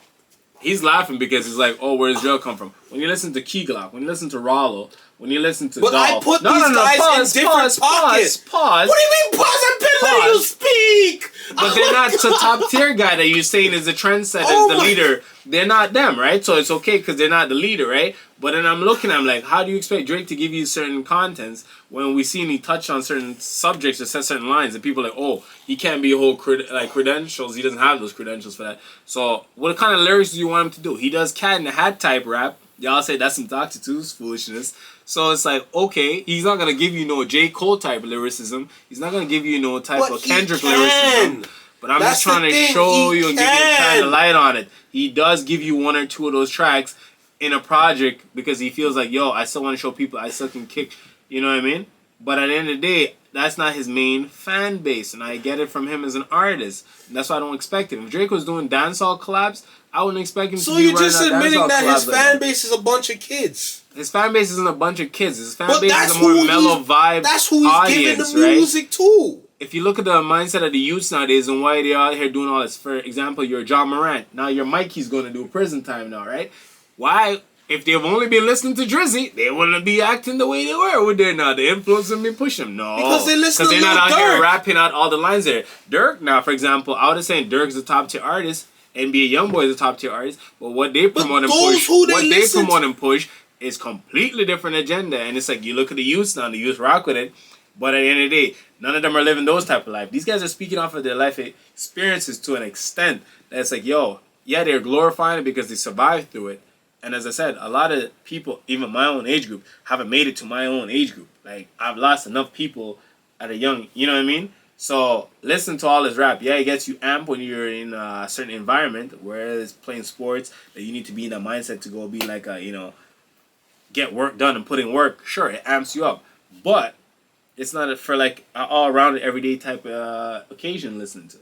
he's laughing because he's like, oh, where does jail come from? When you listen to Key Glock, when you listen to Rollo, when you listen to But Doll, I put these guys in different pockets. Pause. What do you mean pause? I've been letting you speak. But they're not the top tier guy that you're saying is the trendsetter, is the leader. They're not them, right? So it's okay because they're not the leader, right? But then I'm like, how do you expect Drake to give you certain contents when we see he touch on certain subjects or says certain lines and people are like, oh, he can't be a whole credentials. He doesn't have those credentials for that. So what kind of lyrics do you want him to do? He does Cat in the Hat type rap. Y'all say that's some Dr. Two's foolishness. So it's like, okay, he's not going to give you no J. Cole type of lyricism. He's not going to give you no type of Kendrick lyricism. But I'm just trying to show you and give you kind of light on it. He does give you one or two of those tracks in a project because he feels like, yo, I still want to show people I still can kick. You know what I mean? But at the end of the day, that's not his main fan base. And I get it from him as an artist. And that's why I don't expect him. If Drake was doing dancehall collabs, I wouldn't expect him to be running a dancehall collab. So you're just admitting that his fan base is a bunch of kids. His fan base isn't a bunch of kids. His fan base is a more mellow vibe. That's who he's giving the music to. If you look at the mindset of the youths nowadays and why they're out here doing all this, for example, you're John Morant. Now your Mikey's going to do prison time now, right? Why? If they've only been listening to Drizzy, they wouldn't be acting the way they were, would they now? The influence them and push them. No. Because they listen to Lil Durk. Because they're not out here rapping out all the lines there. Dirk now, for example, I would have said Dirk's a top tier artist. NBA Youngboy is a top tier artist. But what they promote and push is completely different agenda. And it's like you look at the youths now, the youth rock with it. But at the end of the day, none of them are living those type of life. These guys are speaking off of their life experiences to an extent that it's like, yo, yeah, they're glorifying it because they survived through it. And as I said, a lot of people, even my own age group, haven't made it to my own age group. Like, I've lost enough people at a young, you know what I mean? So, listen to all this rap. Yeah, it gets you amped when you're in a certain environment, where it's playing sports, that you need to be in that mindset to go be like a, you know, get work done and put in work. Sure, it amps you up. But it's not for like an all-around everyday type of occasion listening to.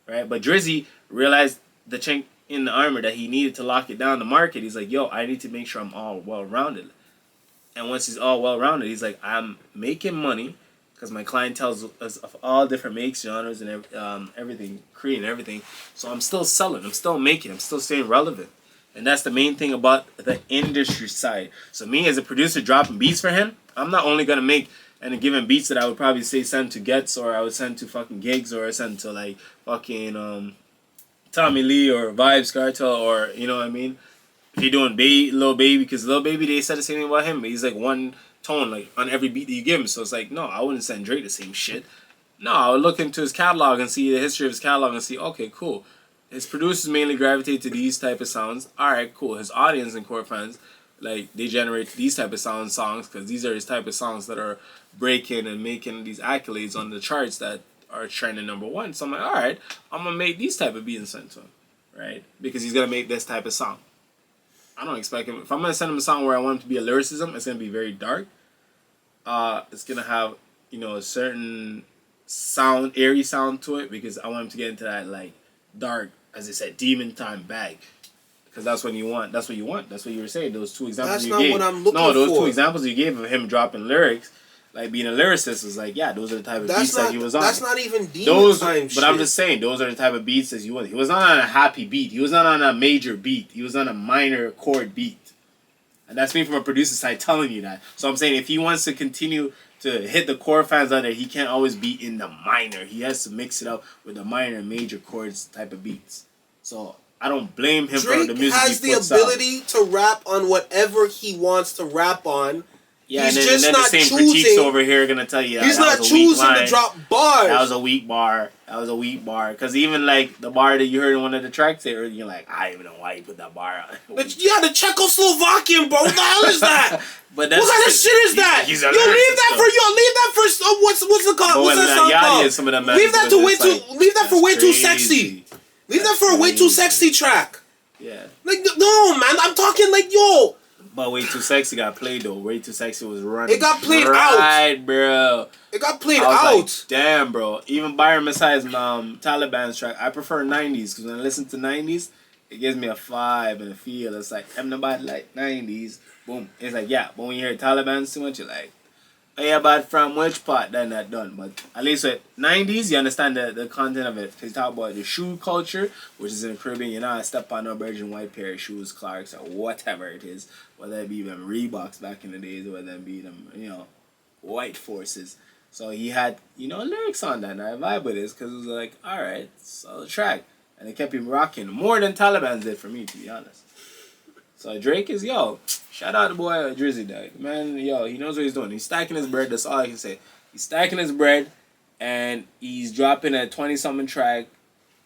Right? But Drizzy realized the chink in the armor that he needed to lock it down the market. He's like, yo, I need to make sure I'm all well-rounded. And once he's all well-rounded, he's like, I'm making money because my clientele is of all different makes, genres, and everything, Korean and everything. So I'm still selling. I'm still making. I'm still staying relevant. And that's the main thing about the industry side. So me as a producer dropping beats for him, I'm not only going to make and given beats that I would probably say send to Gets, or I would send to fucking Gigs, or I send to like fucking Tommy Lee or Vibes Cartel, or you know what I mean. If you're doing Lil Baby, because Lil Baby, they said the same thing about him, but he's like one tone like on every beat that you give him. So it's like, no, I wouldn't send Drake the same shit. No, I would look into his catalog and see the history of his catalog and see, okay, cool. His producers mainly gravitate to these type of sounds. All right, cool. His audience and core fans, like, they generate these type of songs because these are his type of songs that are breaking and making these accolades on the charts that are trending #1. So I'm like, all right, I'm going to make these type of beats and send to him, right? Because he's going to make this type of song. I don't expect him. If I'm going to send him a song where I want him to be a lyricism, it's going to be very dark. It's going to have, you know, a certain sound, airy sound to it, because I want him to get into that, like, dark, as I said, demon time bag. Because that's what you want. That's what you want. That's what you were saying. Those two examples you gave. That's not what I'm looking for. No, those two examples you gave of him dropping lyrics, like being a lyricist, was like, yeah, those are the type of beats that he was on. That's not even demon time shit. But I'm just saying, those are the type of beats that you want. He was not on a happy beat. He was not on a major beat. He was on a minor chord beat. And that's me from a producer side telling you that. So I'm saying if he wants to continue to hit the core fans out there, he can't always be in the minor. He has to mix it up with the minor and major chords type of beats. So I don't blame him for the music he puts out. Drake has the ability to rap on whatever he wants to rap on. Yeah, he's and just then not the same choosing, critiques over here gonna tell you he's that not choosing to drop bars. That was a weak bar. That was a weak bar. Because even like the bar that you heard in one of the tracks there, you're like, I don't even know why you put that bar on. Yeah, the Czechoslovakian, bro. What the hell is that? But that's what kind of shit is that? Leave that for what's the call? What's that song called? Leave that to leave that for way too sexy. Leave that for a way too sexy track. Yeah. Like no man, I'm talking like yo. But Way Too Sexy got played though. Way Too Sexy was running. It got played out. Right, bro. It got played out. Like, damn, bro. Even Byron Messiah's Taliban's track. I prefer 90s because when I listen to 90s, it gives me a vibe and a feel. It's like, I'm nobody like 90s. Boom. It's like, yeah. But when you hear Taliban too much, you're like, oh yeah, but from which part? Then that done. But at least with 90s, you understand the content of it. Because you talk about the shoe culture, which is in the Caribbean. You know, I step on a virgin white pair of shoes, Clarks, or whatever it is. Whether it be them Reeboks back in the days, or whether it be them, you know, white forces. So he had, you know, lyrics on that. And I vibe with this because it was like, alright, solid track. And it kept him rocking more than Taliban's did for me, to be honest. So Drake is, yo, shout out to boy Drizzy, dog. Man, yo, he knows what he's doing. He's stacking his bread, that's all I can say. He's stacking his bread, and he's dropping a 20-something track,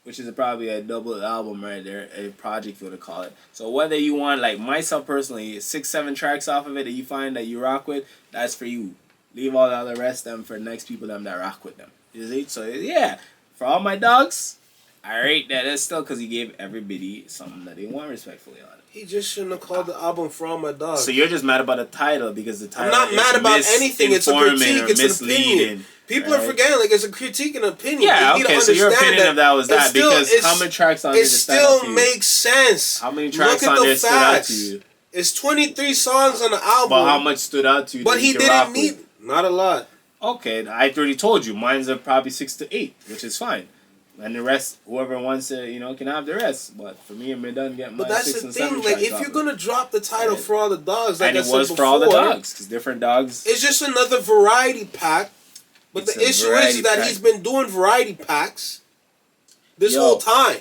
which is probably a double album right there, a project if you want to call it. So whether you want, like myself personally, 6-7 tracks off of it that you find that you rock with, that's for you. Leave all the other rest them for the next people that rock with them. You see? So yeah, for all my dogs, I rate that. That's still because he gave everybody something that they want respectfully on it. He just shouldn't have called the album For All My Dogs. So you're just mad about the title because the title I'm not mad about anything. It's a critique. It's an opinion. People are forgetting, like, it's a critique and opinion. Yeah, okay, so your opinion of that was that because how many tracks on there it still makes sense. How many tracks on there stood out to you? It's 23 songs on the album. But how much stood out to you? But he didn't need... Not a lot. Okay, I already told you. Mine's are probably 6 to 8, which is fine. And the rest, whoever wants to, you know, can have the rest. But for me, I'm done getting my 6 and 7 tracks. But that's the thing, like, if you're gonna drop the title For All the Dogs, like I said before, and it was For All the Dogs, because different dogs. It's just another variety pack. But the issue is that he's been doing variety packs this whole time.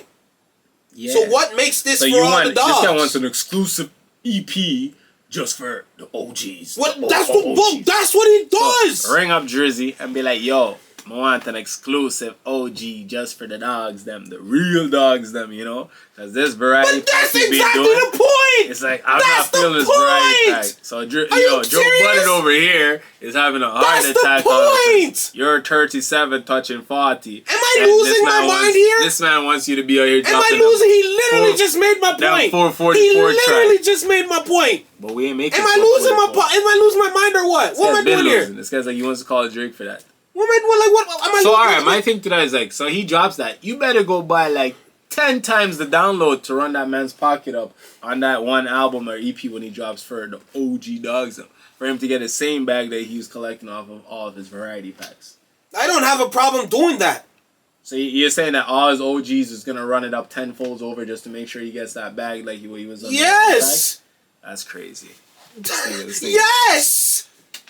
Yeah. So what makes this For All the Dogs? This guy wants an exclusive EP just for the OGs. That's what he does. So ring up Drizzy and be like, yo, I want an exclusive OG just for the dogs, them, the real dogs, them, you know? Because this variety pack. But that's exactly the point! It's like, I'm not feeling this variety pack. So, Joe Budden over here is having a heart attack. That's the point! You're 37 touching 40. Am I losing my mind here? This man wants you to be out here dropping. Am I losing? He literally just made my point. 444 he literally just made my point. But we ain't making Am I losing my mind or what? What am I doing here? This guy's like, he wants to call Drake for that. What am I So alright, my thing to that is like, so he drops that. You better go buy like 10 times the download to run that man's pocket up on that one album or EP when he drops for the OG dogs. For him to get the same bag that he was collecting off of all of his variety packs. I don't have a problem doing that. So you're saying that all his OGs is gonna run it up 10 folds over just to make sure he gets that bag like he was on Yes! That's crazy. Yes!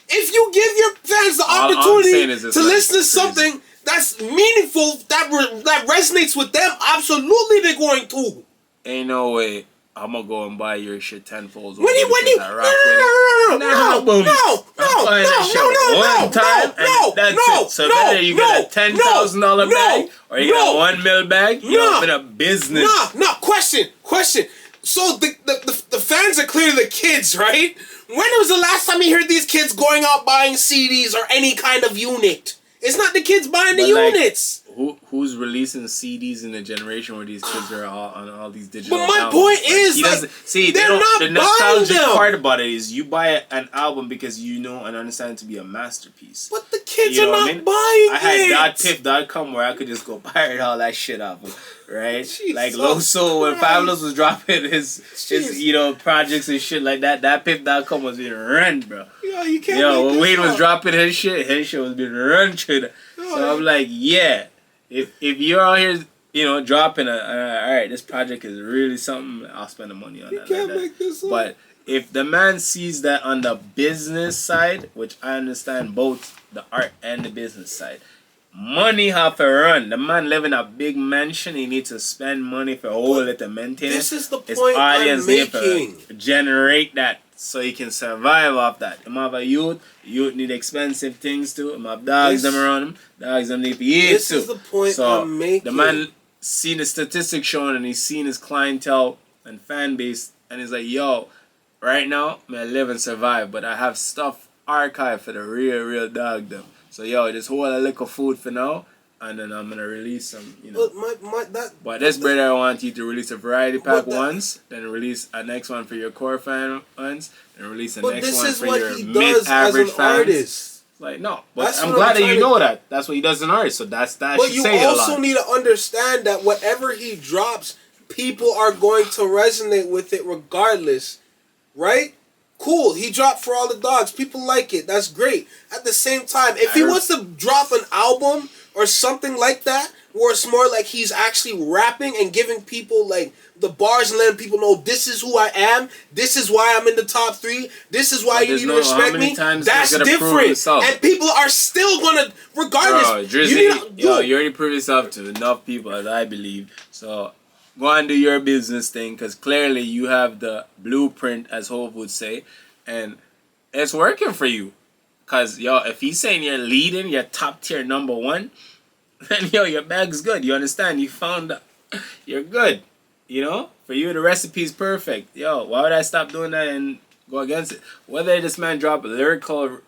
If you give your fans the opportunity to listen to something that's meaningful, that resonates with them, absolutely they're going to. Ain't no way I'm gonna go and buy your shit 10 folds over. No, So whether you get a $10,000 bag or you get a $1 million bag, you're up in a business. Question. So the fans are clearly the kids, right? When was the last time you heard these kids going out buying CDs or any kind of unit? It's not the kids buying the units. Who's releasing CDs in the generation where these kids are all on all these digital? But my point is, they're not the nostalgic part about it is you buy an album because you know and understand it to be a masterpiece. But the kids are not buying it. I had .piff.com where I could just go pirate all that shit off of, right? Jesus like Loso when Fabulous was dropping his projects and shit like that piff.com was being run, bro. Yo, you can't. When Wayne was dropping his shit was being run through that. So I'm like, yeah. If you're out here, dropping alright, this project is really something, I'll spend the money on that. You can't make this up. But if the man sees that on the business side, which I understand both the art and the business side, money have to run. The man live in a big mansion, he needs to spend money for all it to maintain. This is the point I'm making. To generate that so he can survive off that. Him have a youth need expensive things too. Him have dogs them around him. Dogs them need to eat too. This is the point I'm making. The man seen the statistics showing and he's seen his clientele and fan base and he's like, yo, right now, I live and survive, but I have stuff archived for the real dog them. So yo, just hold a little food for now. And then I'm gonna release some, But this brother, I want you to release a variety pack once, then release a next one for your core fan ones, then release the next one for your mid-average fans. Like no, but I'm glad that you know that. That's what he does as an artist. So that should say a lot. But you also need to understand that whatever he drops, people are going to resonate with it regardless, right? Cool, he dropped For All the Dogs. People like it. That's great. At the same time, if he wants to drop an album or something like that, where it's more like he's actually rapping and giving people like the bars and letting people know this is who I am, this is why I'm in the top 3, this is why you need to respect me. That's different, and people are still gonna, regardless. Bro, Drizzy, you already proved yourself to enough people, as I believe. So go and do your business thing, because clearly you have the blueprint, as Hov would say, and it's working for you. Because, if he's saying you're leading, you're top tier number 1, then, your bag's good. You understand? You found that. You're good. For you, the recipe's perfect. Why would I stop doing that and go against it? Whether this man drop lyrical,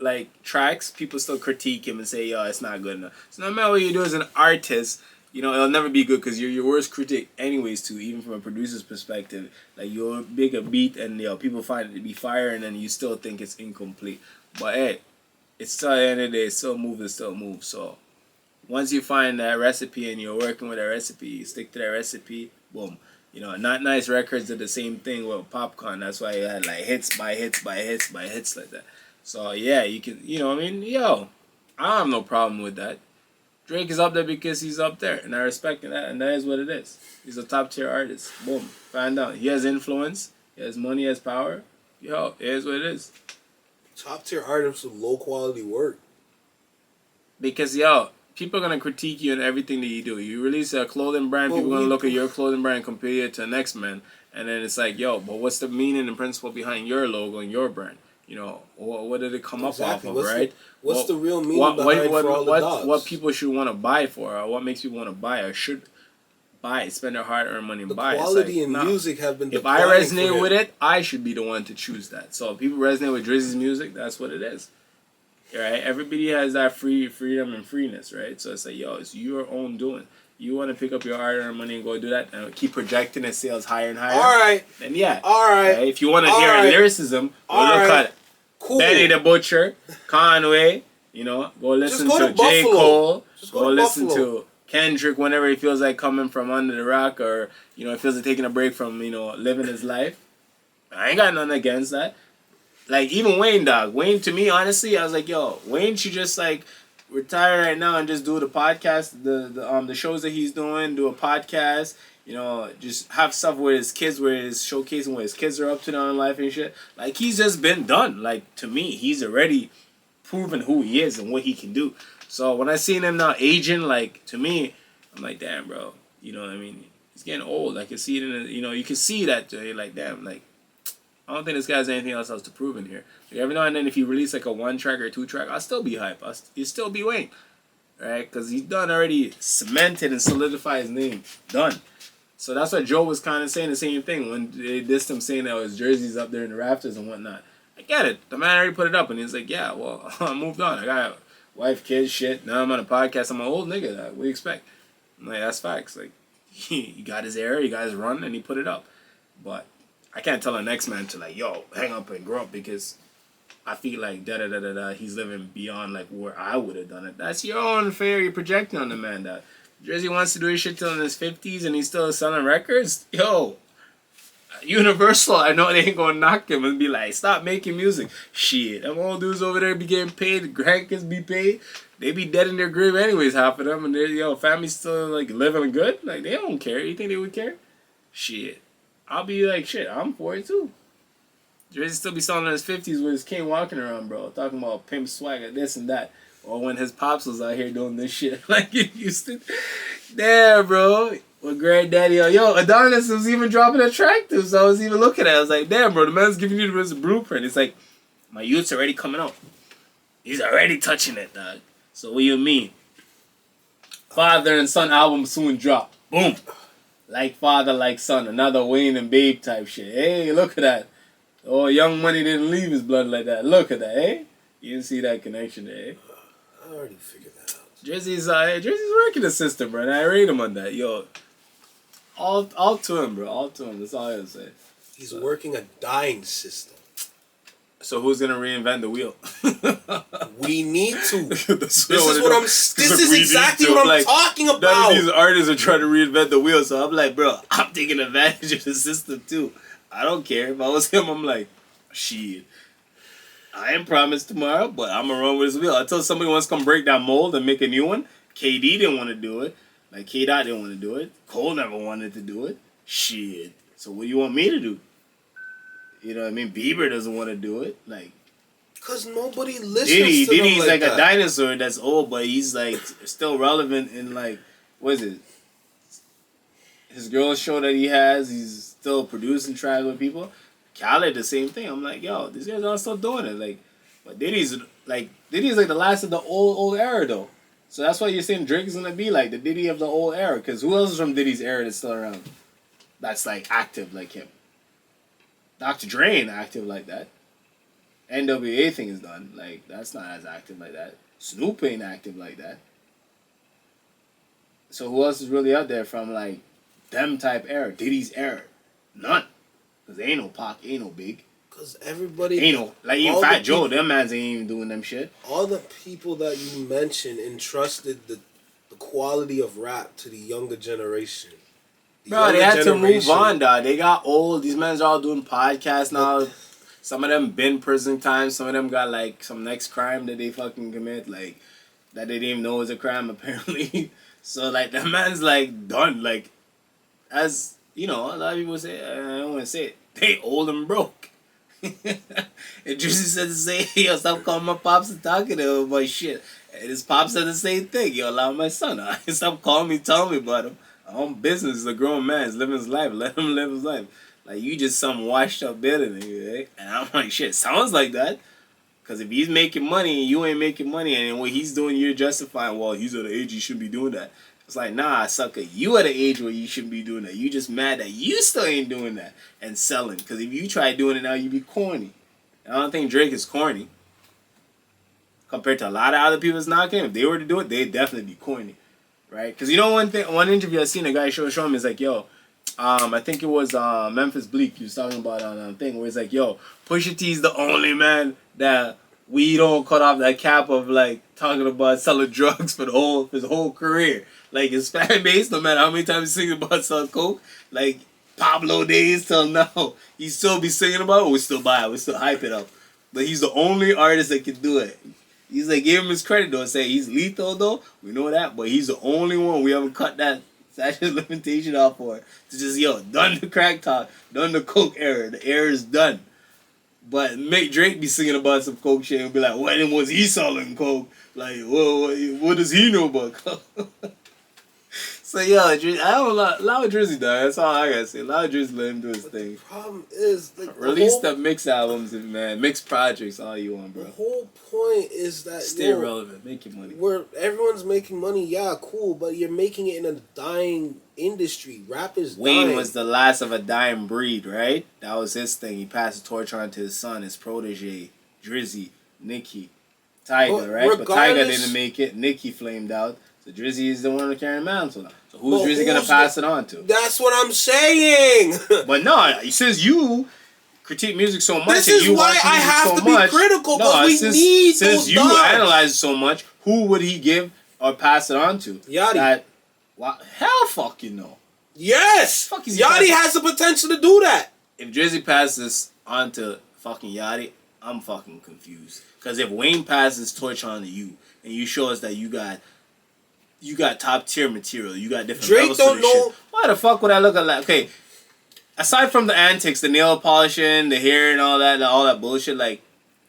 tracks, people still critique him and say, it's not good enough. So no matter what you do as an artist, it'll never be good because you're your worst critic anyways too, even from a producer's perspective. Like, you'll make a beat and, people find it to be fire and then you still think it's incomplete. But, hey, it's still at the end of the day, it's still move. So once you find that recipe and you're working with that recipe, you stick to that recipe, boom. Not Nice Records did the same thing with Popcorn. That's why you had hits by hits by hits by hits like that. So yeah, you can, I have no problem with that. Drake is up there because he's up there, and I respect that, and that is what it is. He's a top tier artist. Boom, find out. He has influence, he has money, he has power. It is what it is. Top tier artists with low quality work. Because people are gonna critique you on everything that you do. You release a clothing brand, people are gonna look at your clothing brand and compare it to the next man, and then it's like, but what's the meaning and principle behind your logo and your brand? What did it come up off of, right? What's the real meaning behind For All the Dogs? What people should want to buy for, or what makes people want to buy, or should buy, spend their hard-earned money and buy. The quality and music have been. If I resonate with it, I should be the one to choose that. So if people resonate with Drizzy's music, that's what it is. Right? Everybody has that freedom and freeness, right? So it's like, it's your own doing. You want to pick up your hard-earned money and go do that and keep projecting the sales higher and higher. All right. Then yeah. All right. Right? If you want to hear lyricism, look at Benny the Butcher, Conway. Go listen to J. Cole. Go listen to Kendrick, whenever he feels like coming from under the rock, or he feels like taking a break from living his life. I ain't got nothing against that. Like even Wayne, dog. Wayne, to me, honestly, I was like, yo, Wayne should just like retire right now and just do the podcast, the shows that he's doing, do a podcast. Just have stuff with his kids, where he's showcasing what his kids are up to now in life and shit. Like he's just been done. Like to me, he's already proven who he is and what he can do. So when I seen him now aging, like to me, I'm like, damn, bro. You know what I mean? He's getting old. I can see it in you can see that. You're like, damn, like I don't think this guy has anything else to prove in here. Like, every now and then, if he release like a 1-track or 2-track, I'll still be hype. He'll still be Wayne, right? Because he's done already cemented and solidified his name. Done. So that's what Joe was kind of saying the same thing when they dissed him, saying that his jersey's up there in the rafters and whatnot. I get it. The man already put it up, and he's like, yeah, well, I moved on. I got wife, kids, shit. Now I'm on a podcast. I'm an old nigga. What do you expect? I'm like, that's facts. Like, he got his era, he got his run, and he put it up. But I can't tell the next man to, like, yo, hang up and grow up, because I feel like he's living beyond, like, where I would have done it. That's your own fear you're projecting on the man, that Jersey wants to do his shit till in his 50s and he's still selling records. Yo, Universal, I know they ain't gonna knock him and be like, stop making music. Shit, them old dudes over there be getting paid, the grandkids be paid. They be dead in their grave anyways, half of them, and their family's still like living good. Like, they don't care. You think they would care? Shit. I'll be like, shit, I'm for it too. Jersey still be selling in his 50s with his cane walking around, bro, talking about pimp swagger, this and that. Or when his pops was out here doing this shit like in Houston. Damn, bro. With granddaddy, yo, Adonis was even dropping a track too, so I was even looking at it. I was like, damn, bro, the man's giving you the blueprint. It's like, my youth's already coming out. He's already touching it, dog. So what do you mean? Father and Son album soon drop. Boom. Like father, like son. Another Wayne and Babe type shit. Hey, look at that. Oh, Young Money didn't leave his blood like that. Look at that, eh? You didn't see that connection there, eh? I already figured that out. Jersey's working the system, bro, and I rate him on that. Yo, all to him, bro. All to him. That's all I gotta say. He's working a dying system. So who's gonna reinvent the wheel? We need to. This is exactly what I'm talking about. None of these artists are trying to reinvent the wheel, so I'm like, bro, I'm taking advantage of the system too. I don't care. If I was him, I'm like, shit. I ain't promised tomorrow, but I'm gonna run with his wheel. Until somebody wants to come break that mold and make a new one. KD didn't want to do it. Like, K-Dot didn't want to do it. Cole never wanted to do it. Shit. So what do you want me to do? You know what I mean? Bieber doesn't want to do it. Like, because nobody listens to Diddy's them like a dinosaur that's old, but he's like still relevant in, like, what is it? His girl show that he has, he's still producing tracks with people. Khaled, the same thing. I'm like, yo, these guys are still doing it. Like, but Diddy's like the last of the old era though. So that's why you're saying Drake is gonna be like the Diddy of the old era. Because who else is from Diddy's era that's still around? That's like active like him. Dr. Dre ain't active like that. NWA thing is done. Like, that's not as active like that. Snoop ain't active like that. So who else is really out there from like them type era? Diddy's era? None. Because ain't no Pac, ain't no Big. Because everybody... Ain't no... Like, even Fat Joe, them mans ain't even doing them shit. All the people that you mentioned entrusted the quality of rap to the younger generation. Bro, they had to move on, dog. They got old. These mans are all doing podcasts now. Some of them been prison time. Some of them got, like, some next crime that they fucking commit, like, that they didn't even know was a crime, apparently. So, like, that man's, like, done. Like, as, you know, a lot of people say, I don't want to say it, they old and broke. And Juicy said the same, yo, stop calling my pops and talking to him about shit. And his pops said the same thing, yo, allow my son. Stop calling me, telling me about him. My own business is a grown man. He's living his life. Let him live his life. Like, you just some washed up bitter nigga, right? And I'm like, shit, sounds like that. Because if he's making money and you ain't making money and what he's doing, you're justifying, well, he's at an age he shouldn't be doing that. It's like, nah, sucker, you at an age where you shouldn't be doing that. You just mad that you still ain't doing that and selling. Because if you try doing it now, you be corny. And I don't think Drake is corny. Compared to a lot of other people's knocking, if they were to do it, they'd definitely be corny. Right? Because you know one interview I seen, a guy show him, is like, yo, I think it was Memphis Bleak he was talking about on a thing where he's like, yo, Pusha T's the only man that we don't cut off that cap of like talking about selling drugs for his whole career. Like his fan base, no matter how many times he's singing about selling coke, like Pablo days till now, he still be singing about it. We still buy it. We still hype it up. But he's the only artist that can do it. He's like, give him his credit though. Say he's lethal though. We know that, but he's the only one we haven't cut that statute of limitation off for. To just done the crack talk, done the coke era. The era is done. But make Drake be singing about some coke shit and be like, when was he selling coke? Like, what does he know about coke? So I don't allow Drizzy die. That's all I gotta say. Allow Drizzy let him do his thing. The problem is Release the mix albums and mix projects all you want, bro. The whole point is that stay relevant, make your money. Where everyone's making money, yeah, cool, but you're making it in a dying industry. Rap is Wayne dying. was the last of a dying breed, right? That was his thing. He passed the torch on to his son, his protege, Drizzy, Nicki, Tyga, right? But Tyga didn't make it. Nicki flamed out. So Drizzy is the one carrying the mantle now. So who's Drizzy gonna pass it on to? That's what I'm saying. But no, since you critique music so much, this is why I have to be critical, because we need those Since you analyze it so much, who would he give or pass it on to? Yachty. Hell fucking no. Yes! Yachty has the potential to do that. If Drizzy passes on to fucking Yachty, I'm fucking confused. Because if Wayne passes torch on to you, and you show us that you got top tier material, you got different Drake levels don't to know. Shit. Why the fuck would I look at that? Okay, aside from the antics, the nail polishing, the hair and all that bullshit, like,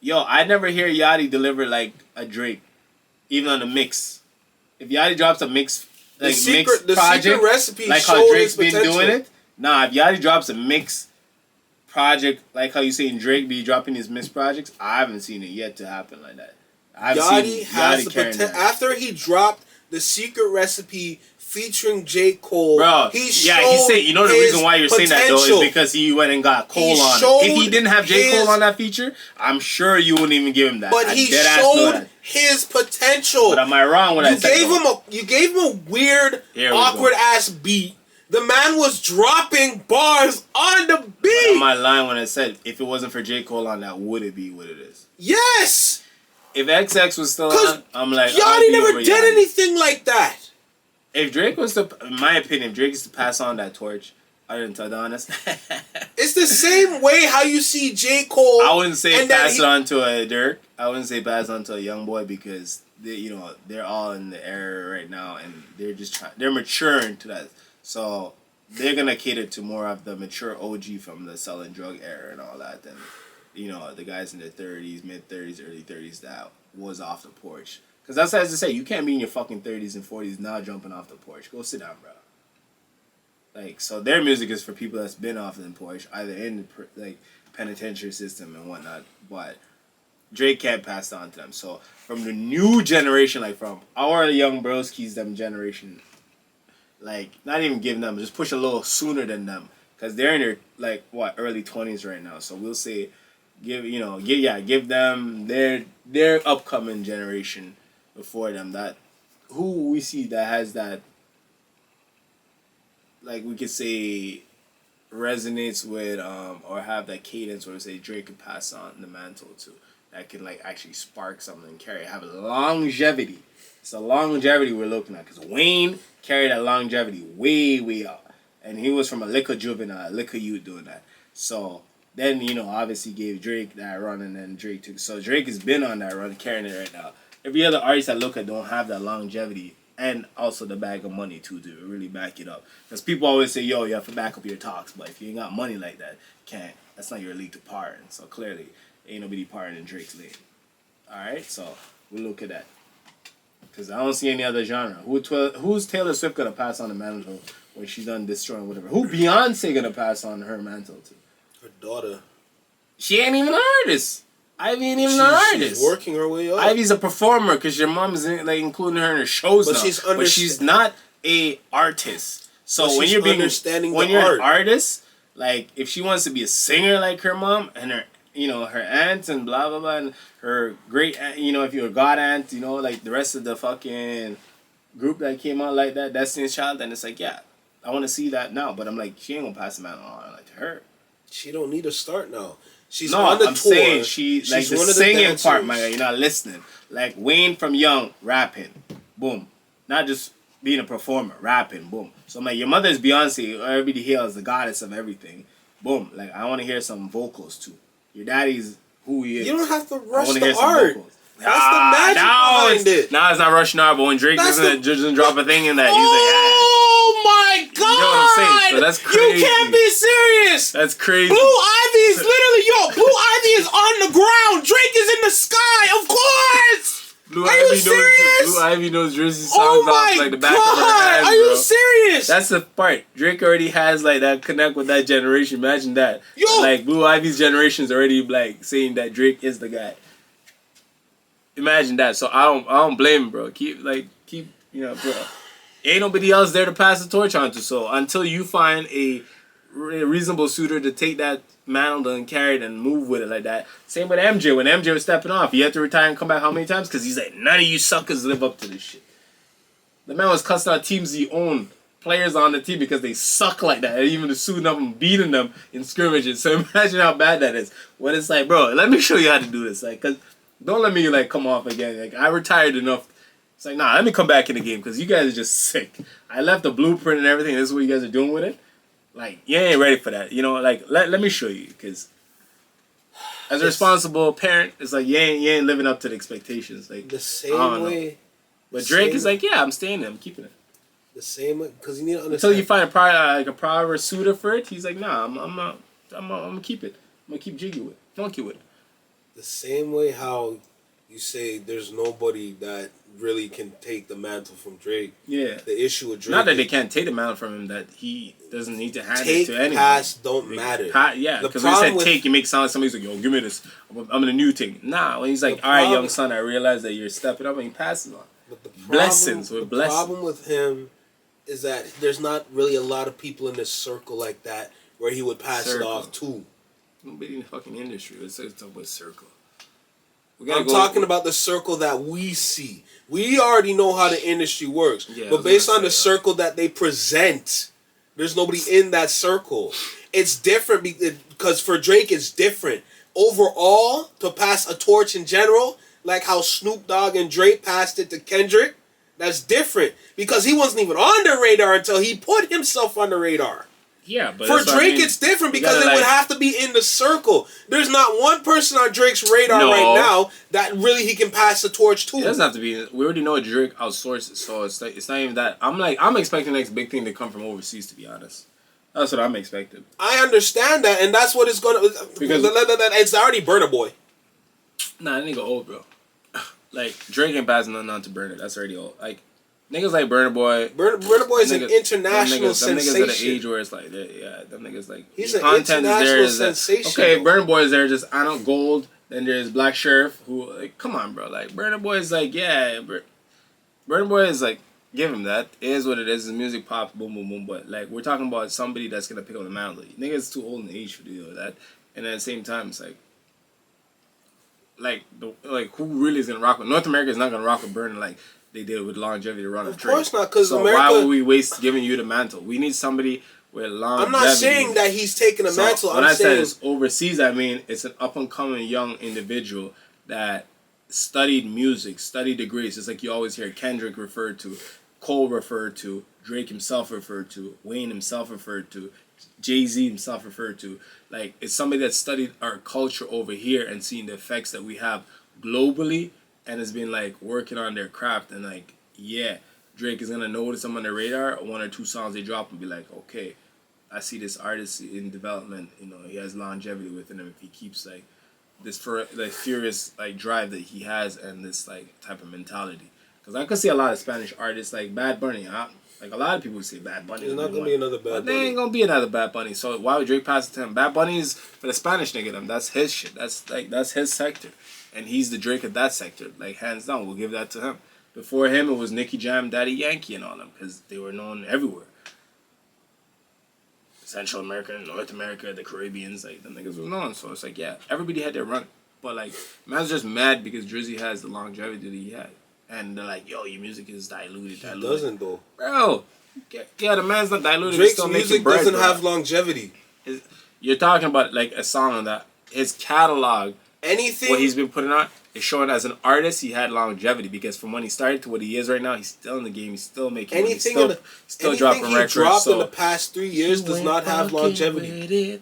I never hear Yachty deliver like a Drake, even on the mix. If Yachty drops a mix, like mix project, secret recipe, like how Drake's been doing it. Nah, if Yachty drops a mix project, like how you saying Drake be dropping his mix projects, I haven't seen it yet to happen like that. Yachty has the potential. After he dropped the secret recipe featuring J. Cole, bro, he said, the reason why you're saying that though is because he went and got Cole on it. If he didn't have J. Cole on that feature, I'm sure you wouldn't even give him that. But he showed his potential. But am I wrong when I said that? You gave him a weird, awkward ass beat. The man was dropping bars on the beat. But am I lying when I said if it wasn't for J. Cole on that, would it be what it is? Yes. If XX was still on, I'm like, Yachty never did anything like that. If Drake was to, in my opinion, if Drake is to pass on that torch, other than Tadanis, it's the same way how you see J. Cole. I wouldn't say pass it on to a Dirk. I wouldn't say pass on to a young boy because they're all in the era right now and they're just they're maturing to that. So they're gonna cater to more of the mature OG from the selling drug era and all that than the guys in their 30s, mid 30s, early 30s that was off the porch. Because that's as I say, you can't be in your fucking 30s and 40s now jumping off the porch. Go sit down, bro. Like, so their music is for people that's been off the porch, either in the penitentiary system and whatnot. But Drake can't pass it on to them. So from the new generation, like from our young broskies, them generation, like not even giving them, just push a little sooner than them, because they're in their early 20s right now. So we'll say, give them their upcoming generation before them, that who we see that has that, like we could say, resonates with or have that cadence where we say Drake could pass on the mantle to, that can actually spark something and carry, have a longevity. It's a longevity we're looking at, because Wayne carried that longevity way up, and he was from a liquor juvenile, liquor youth doing that. So then obviously gave Drake that run, and then Drake took. So Drake has been on that run, carrying it right now. Every other artist I look at don't have that longevity, and also the bag of money too to really back it up. Because people always say, you have to back up your talks, but if you ain't got money like that, can't. That's not your league to par in. So clearly, ain't nobody parring in Drake's league. All right, so we'll look at that. Because I don't see any other genre. Who's Taylor Swift gonna pass on the mantle when she's done destroying whatever? Who Beyonce gonna pass on her mantle to? Her daughter. She ain't even an artist. Ivy ain't even an artist. She's working her way up. Ivy's a performer because your mom is including her in her shows now. But she's not a artist. So when you're an artist, if she wants to be a singer like her mom and her her aunts and blah blah blah, and her great aunt, if you're a god aunt, the rest of the fucking group that came out like that, Destiny's Child, then it's I want to see that now. But I'm she ain't gonna pass the man on to her. She don't need to start now. She's on the I'm tour. saying she's like the one of the singing dancers. part, my guy. You're not listening. Like Wayne from Young rapping, boom. Not just being a performer, rapping, boom. So I'm like, your mother is Beyonce. Everybody here is the goddess of everything, boom. Like I want to hear some vocals too. Your daddy's who he is. You don't have to rush I the hear some art. vocals. That's the magic behind it. Now it's not rushing art, but when Drake doesn't drop a thing in that, he's Oh my God! You know what I'm saying? So that's crazy. You can't be serious. That's crazy. Blue Ivy is literally Blue Ivy is on the ground. Drake is in the sky. Of course. Are you serious? Blue Ivy knows Drizzy songs Oh my off like the back God! of her hands, Are you bro. serious? That's the part. Drake already has like that connect with that generation. Imagine that. Yo. Like Blue Ivy's generation is already like saying that Drake is the guy. Imagine that. So I don't blame him, bro. Keep bro. Ain't nobody else there to pass the torch on to. So until you find a reasonable suitor to take that mantle and carry it and move with it like that. Same with MJ. When MJ was stepping off, he had to retire and come back how many times? Because he's like, none of you suckers live up to this shit. The man was cussing out teams he owned, players on the team because they suck like that. And even suiting up and beating them in scrimmages. So imagine how bad that is. When it's like, bro, let me show you how to do this. Like, cause don't let me like come off again. Like I retired enough. It's like, nah, let me come back in the game because you guys are just sick. I left the blueprint and everything. This is what you guys are doing with it. Like, you ain't ready for that. You know, like, let me show you. Because as a responsible parent, it's like, you ain't living up to the expectations. Like the same way. But Drake is like, yeah, I'm staying there. I'm keeping it. The same way. Because you need to understand. Until you find a proper suitor for it, he's like, nah, I'm gonna keep it. I'm gonna keep jiggy with it. Funky with it. The same way how you say there's nobody that really can take the mantle from Drake. Yeah. The issue with Drake. Not that they can't take the mantle from him, that he doesn't need to hand it to anyone. Pass don't matter. Yeah, because when he said take, you make sound like somebody's like, yo, give me this. I'm in a new thing. Nah, when he's like, all right, young son, I realize that you're stepping up, and he passes on. But the blessings. problem with him is that there's not really a lot of people in this circle like that where he would pass it off to. Nobody in the fucking industry. Let's talk about circle. I'm talking about the circle that we see. We already know how the industry works. Yeah, but based on the circle that they present, there's nobody in that circle. It's different because for Drake it's different. Overall, to pass a torch in general, like how Snoop Dogg and Drake passed it to Kendrick, that's different. Because he wasn't even on the radar until he put himself on the radar. Yeah, but for Drake, it's different because it would have to be in the circle. There's not one person on Drake's radar right now that really he can pass the torch to. It doesn't have to be. We already know Drake outsources, so it's not even that. I'm expecting the next big thing to come from overseas. To be honest, that's what I'm expecting. I understand that, and that's what it's gonna. Because it's already Burna Boy. Nah, that nigga old, bro. Like Drake ain't passing nothing on to Burna. That's already old. Like. Niggas like Burna Boy. Burna Boy is an international sensation. Them niggas at an age where it's like, yeah, them niggas like. He's an international sensation. Okay, Burna Boy is there just, I don't Gold. Then there's Black Sheriff, who, like, come on, bro. Like, Burna Boy is like, yeah. Burna Boy is like, give him that. It is what it is. It's music pop, boom, boom, boom. But, like, we're talking about somebody that's going to pick up the mantle. Niggas too old in age for deal with that. And at the same time, it's like, who really is going to rock with? North America is not going to rock with Burna, like, they did with longevity to run a trade. Of course not, because so America... why would we waste giving you the mantle? We need somebody with longevity. I'm not saying that he's taking a mantle. When I said it's overseas, I mean it's an up-and-coming young individual that studied music, studied degrees. It's like you always hear Kendrick referred to, Cole referred to, Drake himself referred to, Wayne himself referred to, Jay-Z himself referred to. Like, it's somebody that studied our culture over here and seen the effects that we have globally, and has been like working on their craft, and like, yeah, Drake is gonna notice them on the radar. One or two songs they drop and be like, okay, I see this artist in development. You know, he has longevity within him if he keeps like this furious like drive that he has and this like type of mentality. Because I could see a lot of Spanish artists like Bad Bunny. Like a lot of people say Bad Bunny. There's not gonna be another Bad Bunny. But there ain't gonna be another Bad Bunny. So why would Drake pass it to him? Bad Bunny is for the Spanish nigga. Them. That's his shit. That's his sector. And he's the Drake of that sector, like hands down. We'll give that to him. Before him, it was Nicky Jam, Daddy Yankee, and all them, because they were known everywhere. Central America, North America, the Caribbeans, like them niggas were known. So it's like, yeah, everybody had their run, but like, man's just mad because Drizzy has the longevity that he had, and they're like, yo, your music is diluted. He doesn't though, bro. Yeah, the man's not diluted. Drake's music doesn't have longevity. You're talking about like a song that his catalog, anything, what he's been putting on, is showing as an artist he had longevity, because from when he started to what he is right now, he's still in the game. He's still making money. anything, Still dropping he records. dropped So in the past 3 years does not have longevity.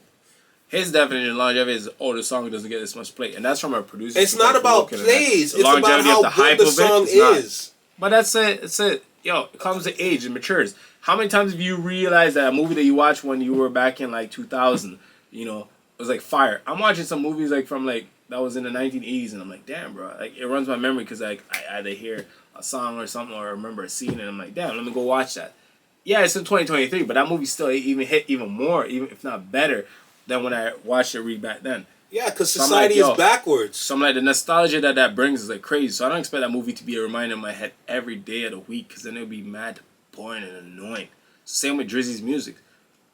His definition of longevity is, oh, the song doesn't get this much play, and that's from a producer. It's not about plays. It's about longevity how of the good hype the of it, song it's not. is. But that's it. It's it. Yo, it comes to age. It matures. How many times have you realized that a movie that you watched when you were back in like 2000, you know, was like fire? I'm watching some movies like from like that was in the 1980s, and I'm like, damn, bro, like it runs my memory because like I either hear a song or something or remember a scene, and I'm like, damn, let me go watch that. Yeah, it's in 2023, but that movie still even hit even more, even if not better, than when I watched it back then. Yeah, because society is backwards. So I'm like, the nostalgia that brings is like crazy. So I don't expect that movie to be a reminder in my head every day of the week, because then it would be mad boring and annoying. Same with Drizzy's music.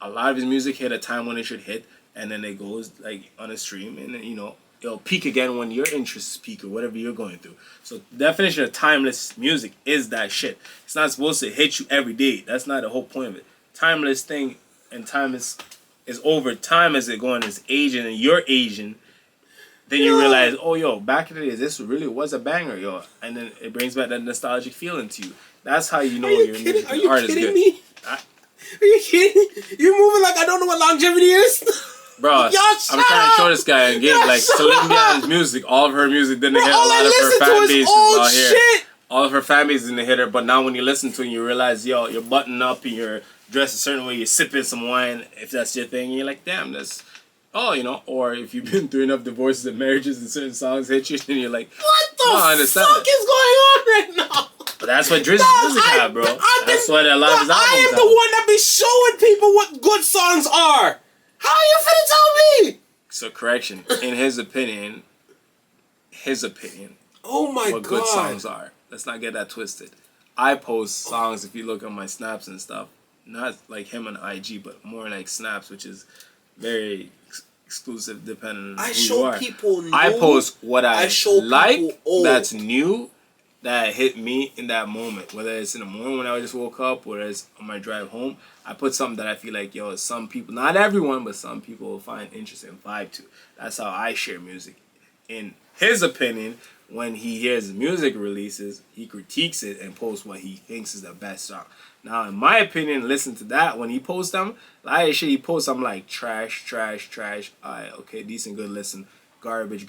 A lot of his music hit a time when it should hit, and then it goes like on a stream, and then, you know, it'll peak again when your interests peak or whatever you're going through. So the definition of timeless music is that shit. It's not supposed to hit you every day. That's not the whole point of it. Timeless thing and time is over time as it going, is aging, and you're aging. Then you realize, oh, yo, back in the day, this really was a banger, yo. And then it brings back that nostalgic feeling to you. That's how you know your music art is good. Me? Are you kidding? You're moving like I don't know what longevity is? Bro, I'm trying to show this guy and get like Celine Dion's music, all of her music, then they hit a lot of her fan bases out here. All of her fan bases in the hitter, but now when you listen to it, you realize, yo, you're buttoned up and you're dressed a certain way, you're sipping some wine, if that's your thing, and you're like, damn, that's, oh, you know, or if you've been through enough divorces and marriages and certain songs hit you, and you're like, what the fuck is going on right now? But that's what Drizzy's music have, bro. That's what a lot of his albums I am the one that be showing people what good songs are. How are you finna tell me? So correction, in his opinion, oh my what God, good songs are. Let's not get that twisted. I post songs, if you look on my snaps and stuff, not like him on IG, but more like snaps, which is very exclusive depending on who you are. People new, I post what I like that's old. new, that hit me in that moment. Whether it's in the morning when I just woke up, whether it's on my drive home, I put something that I feel like, yo, some people, not everyone, but some people will find interesting and vibe to. That's how I share music. In his opinion, when he hears music releases, he critiques it and posts what he thinks is the best song. Now, in my opinion, listen to that. When he posts them, like shit he posts, I'm like, trash. Alright, okay, decent, good listen. Garbage.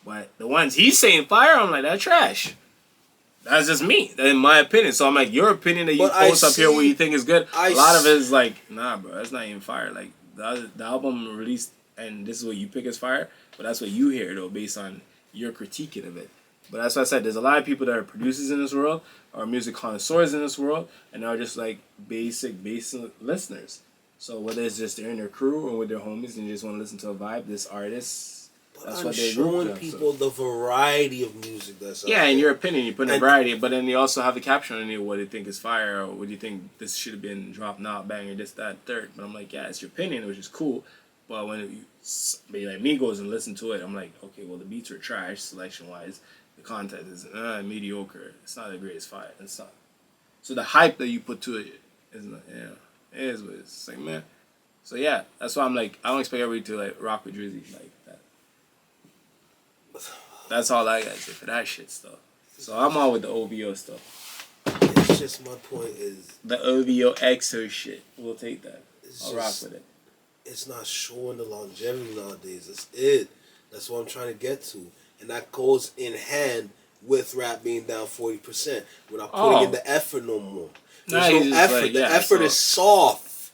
But the ones he's saying fire, I'm like, that's trash. That's just me, in my opinion. So I'm like, your opinion that you post up here what you think is good, a lot of it is like, nah, bro, that's not even fire. Like, the album released, and this is what you pick as fire, but that's what you hear, though, based on your critiquing of it. But that's what I said. There's a lot of people that are producers in this world, or music connoisseurs in this world, and are just like basic listeners. So whether it's just they're in their crew or with their homies and you just want to listen to a vibe, this artist, that's what they're showing people the variety of music that's yeah, in your opinion, you put in a variety, but then you also have the caption on it, what do you think is fire, or what do you think this should have been dropped now, banger, this, that, third. But I'm like, yeah, it's your opinion, which is cool. But when somebody like me goes and listen to it, I'm like, okay, well, the beats are trash selection-wise. The content is mediocre. It's not the greatest fire. It's not. So the hype that you put to it is not, it is what it's like, man. So yeah, that's why I'm like, I don't expect everybody to like rock with Drizzy like that. That's all I gotta say for that shit stuff. So I'm all with the OVO stuff. It's just my point is the OVO EXO shit. We'll take that. I'll rock with it. It's not showing the longevity nowadays. That's it. That's what I'm trying to get to. And that goes in hand with rap being down 40%. We're not putting in the effort no more. There's no effort. Like, the effort is soft.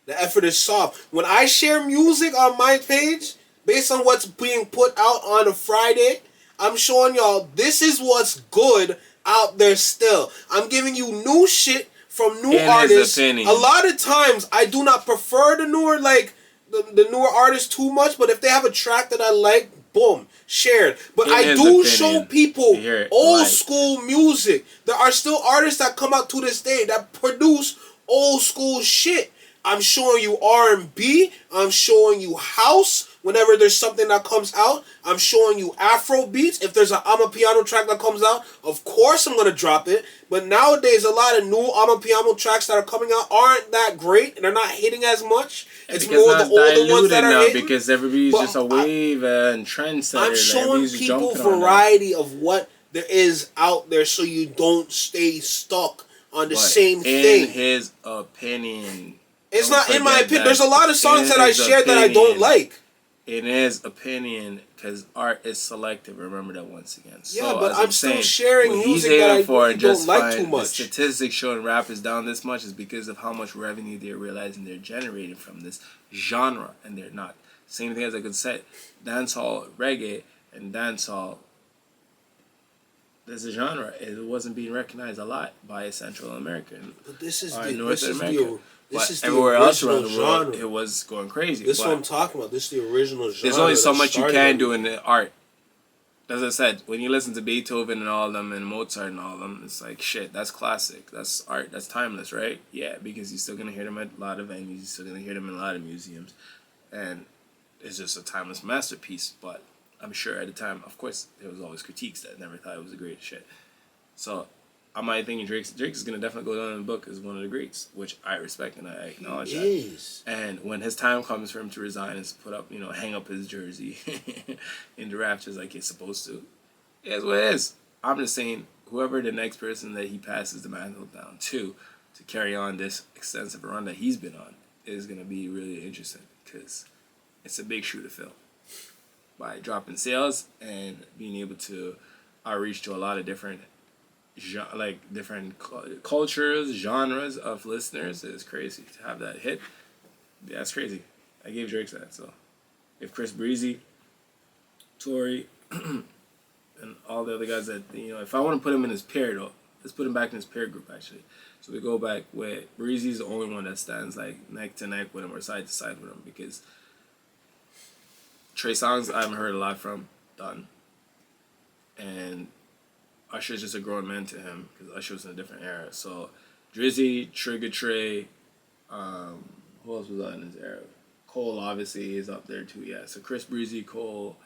The effort is soft. When I share music on my page, based on what's being put out on a Friday, I'm showing y'all this is what's good out there still. I'm giving you new shit from new artists. A lot of times, I do not prefer the newer, like, the newer artists too much, but if they have a track that I like, boom, shared. But I do show people old school music. There are still artists that come out to this day that produce old school shit. I'm showing you R&B. I'm showing you house. whenever there's something that comes out. I'm showing you Afro beats. If there's an Amapiano track that comes out, of course I'm gonna drop it. But nowadays, a lot of new Amapiano tracks that are coming out aren't that great, and they're not hitting as much. It's more the older ones that are now hitting. because everybody's just a wave and trendsetter. I'm showing people variety of what there is out there, so you don't stay stuck on the same thing. In his opinion, it's not in my opinion. There's a lot of songs that I shared that I don't like. In his opinion, because art is selective. Remember that once again. Yeah, so, but I'm still saying, sharing music that I don't like too much. The statistics showing rap is down this much is because of how much revenue they're realizing they're generating from this genre, and they're not. Same thing as I could say, dancehall, reggae, and dancehall. There's a genre. It wasn't being recognized a lot by Central America. But this is North America. This is everywhere else around the world, genre. it was going crazy. This is what I'm talking about. This is the original genre. There's only so much you can do in the art. As I said, when you listen to Beethoven and all of them, and Mozart and all of them, it's like, shit, that's classic. That's art. That's timeless, right? Yeah, because you're still going to hear them at a lot of venues. You're still going to hear them in a lot of museums. And it's just a timeless masterpiece. But I'm sure at the time, of course, there was always critiques that never thought it was the greatest shit. So I might think Drake is gonna definitely go down in the book as one of the greats, which I respect and I acknowledge that. And when his time comes for him to resign and put up, hang up his jersey in the rafters like he's supposed to, it's what it is. I'm just saying, whoever the next person that he passes the mantle down to carry on this extensive run that he's been on is gonna be really interesting because it's a big shoe to fill. By dropping sales and being able to outreach to a lot of different cultures, genres of listeners is crazy. To have that hit, yeah, that's crazy. I gave Drake that. So if Chris Breezy, Tory, and all the other guys that, if I want to put him in his pair though, let's put him back in his pair group actually. So we go back where Breezy's the only one that stands like neck to neck with him or side to side with him, because Trey Songz I haven't heard a lot from, done. And Usher's just a grown man to him because Usher was in a different era. So Drizzy, Trigger Trey, who else was in his era? Cole obviously is up there too. Yeah. So Chris Breezy, Cole,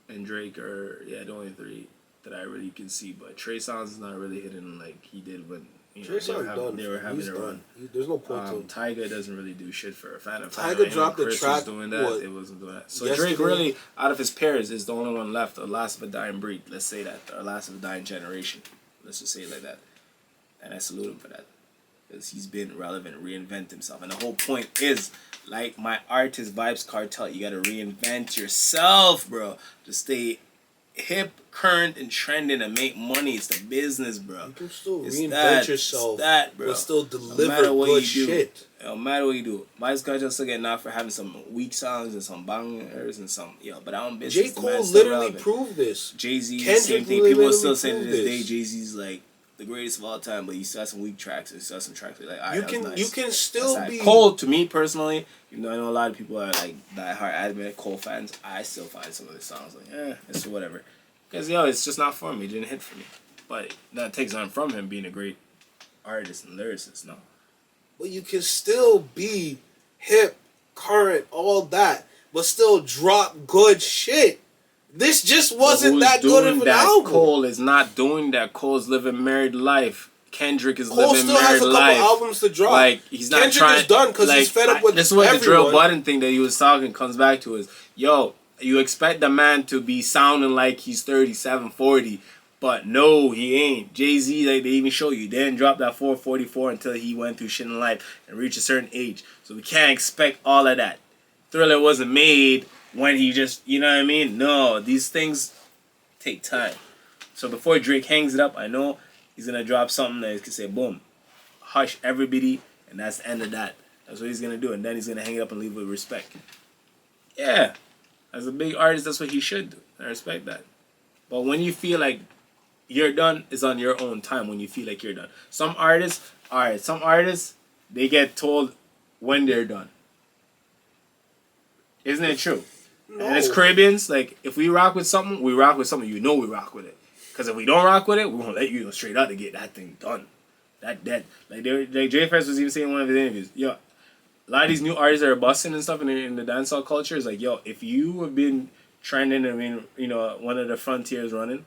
and Drake are the only three that I really can see. But Trey Songz is not really hitting like he did when they were having a run. There's no point to him. Tyga doesn't really do shit for a fan of Tyga dropped the track. Was doing that. It wasn't doing that. So Drake really, out of his pairs, is the only one left. The last of a dying breed. Let's say that. Or last of a dying generation. Let's just say it like that. And I salute him for that. Because he's been relevant, reinvent himself. And the whole point is, like my artist vibes cartel, you gotta reinvent yourself, bro. To stay hip, current, and trending and make money. It's the business, bro. You can still reinvent yourself. It's that, bro. But still deliver good shit. No matter what you do. Vibes cartel still getting out for having some weak songs and some bangers and some, but I don't business. J. Cole literally proved this. Jay-Z, same thing. People are still saying to this day, Jay-Z's like the greatest of all time, but you still have some weak tracks and still have some tracks like, you can still be Cole. To me personally, even though I know a lot of people are like diehard adamant Cole fans, I still find some of the songs like it's whatever, because it's just not for me. It didn't hit for me, but that takes on from him being a great artist and lyricist. No, but you can still be hip, current, all that, but still drop good shit. This just wasn't that good of an album. Cole is not doing that. Cole's living married life. Kendrick is Cole living still married has a couple life. albums to drop. Like he's not Kendrick trying. is done because he's fed up with this is what everyone. the drill button thing that he was talking comes back to is, you expect the man to be sounding like he's 37, 40, but no, he ain't. Jay-Z, like they even show you, they didn't drop that 444 until he went through shit in life and reached a certain age. So we can't expect all of that. Thriller wasn't made when he just, you know what I mean? No, these things take time. So before Drake hangs it up, I know he's going to drop something that he can say, boom, hush everybody, and that's the end of that. That's what he's going to do, and then he's going to hang it up and leave with respect. Yeah, as a big artist, that's what he should do. I respect that. But when you feel like you're done, it's on your own time when you feel like you're done. Some artists, they get told when they're done. Isn't it true? No. And as Caribbeans, like, if we rock with something, we rock with something. We rock with it. Because if we don't rock with it, we won't let you go straight out to get that thing done. That dead. Like Jay Fresh was even saying in one of his interviews, a lot of these new artists that are busting and stuff in the dancehall culture is like, yo, if you have been trending and been, you know, one of the frontiers running,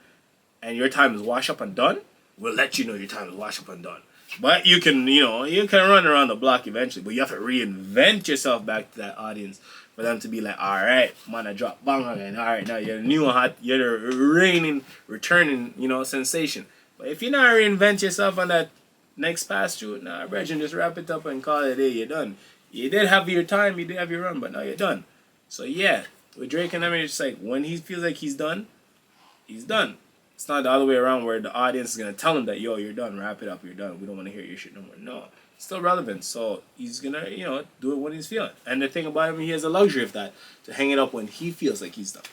and your time is wash up and done, we'll let you know your time is wash up and done. But you can, you know, you can run around the block eventually, but you have to reinvent yourself back to that audience for them to be like, all right, man, I drop bang again. All right, now you're the new hot, you're the returning, you know, sensation. But if you not reinvent yourself on that next pass through, nah, brethren, just wrap it up and call it a day. You're done. You did have your time, you did have your run, but now you're done. So yeah, with Drake and them, it's like when he feels like he's done, he's done. It's not the other way around where the audience is gonna tell him that, yo, you're done, wrap it up, you're done. We don't want to hear your shit no more. No, it's still relevant. So he's gonna, you know, do it when he's feeling. And the thing about him, he has the luxury of that to hang it up when he feels like he's done.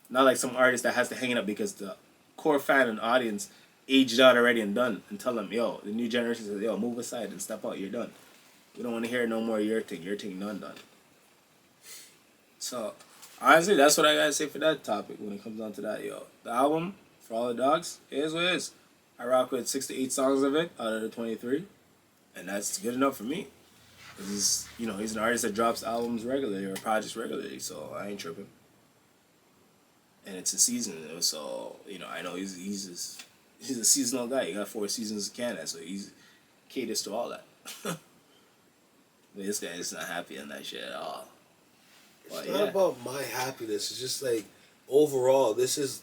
Not like some artist that has to hang it up because the core fan and audience aged out already and done, and tell them, yo, the new generation says, yo, move aside and step out, you're done. We don't want to hear no more your thing done. So honestly, that's what I gotta say for that topic when it comes down to that, yo. The album, For All the Dogs, it is what it is. I rock with 6 to 8 songs of it out of the 23, and that's good enough for me. He's, you know, he's an artist that drops albums regularly or projects regularly, so I ain't tripping. And it's a season, so you know I know he's a seasonal guy. He got 4 seasons of Canada, so he's caters to all that. But this guy is not happy on that shit at all. It's But, not yeah. about my happiness. It's just like overall, this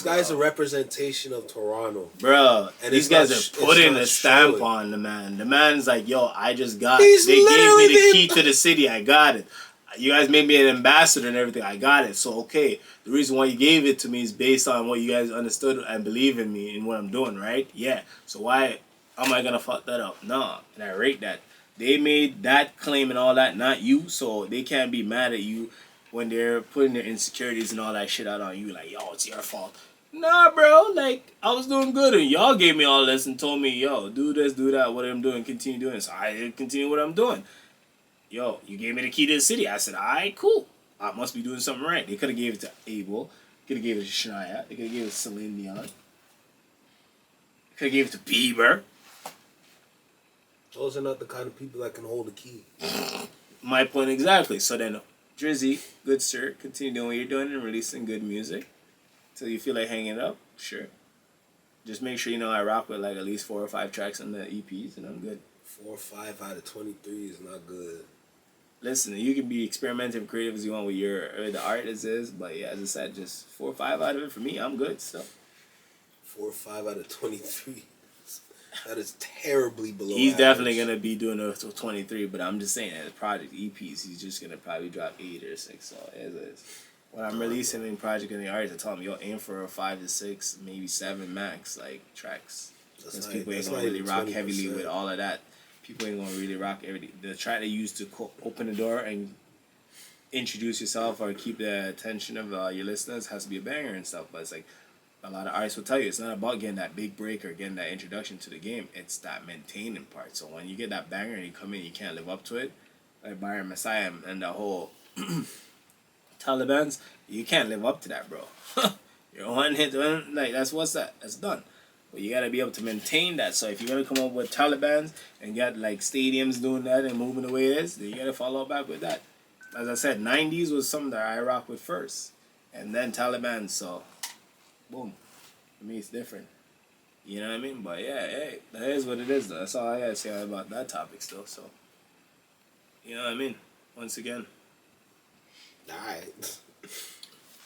guy's a representation of Toronto. Bro, And these it's guys not- are putting it's not a stamp showing. on the man. The man's like, yo, I just got He's they gave literally me the key the- to the city. I got it. You guys made me an ambassador and everything. I got it. So, okay, the reason why you gave it to me is based on what you guys understood and believe in me and what I'm doing, right? Yeah. So why am I going to fuck that up? No. And I rate that. They made that claim and all that, not you. So they can't be mad at you when they're putting their insecurities and all that shit out on you. Like, yo, it's your fault. Nah, bro. Like, I was doing good and y'all gave me all this and told me, yo, do this, do that, what I'm doing, continue doing. So I continue what I'm doing. Yo, you gave me the key to the city. I said, all right, cool. I must be doing something right. They could have gave it to Abel. Could have gave it to Shania. They could have gave it to Celine Dion. Could have gave it to Bieber. Those are not the kind of people that can hold a key. My point exactly. So then, Drizzy, good sir, continue doing what you're doing and releasing good music till you feel like hanging it up. Sure. Just make sure you know I rock with like at least 4 or 5 tracks on the EPs and I'm good. 4 or 5 out of 23 is not good. Listen, you can be experimental, creative as you want with the art as is, but yeah, as I said, just 4 or 5 out of it for me, I'm good still. 4 or 5 out of 23. That is terribly below. He's average. definitely gonna be doing a 23, but I'm just saying as project EPs, he's just gonna probably drop 8 or 6. So as is. When I'm releasing in project and the artists, I tell him, yo, aim for a 5 to 6, maybe 7 max, like tracks, because people ain't gonna really rock heavily with all of that. People ain't gonna really rock everything. The track they use to open the door and introduce yourself or keep the attention of your listeners has to be a banger and stuff. But it's like a lot of artists will tell you, it's not about getting that big break or getting that introduction to the game. It's that maintaining part. So when you get that banger and you come in, you can't live up to it. Like Byron Messiah and the whole Taliban's, you can't live up to that, bro. You're one hit, like that's what's that? That's done. But you gotta be able to maintain that. So if you're gonna come up with Taliban's and get like stadiums doing that and moving the way it is, then you gotta follow back with that. As I said, 90s was something that I rock with first, and then Taliban. So, boom. For me, it's different. You know what I mean? But yeah, hey, that is what it is. Though. That's all I gotta say about that topic still. So, you know what I mean? Once again, Alright.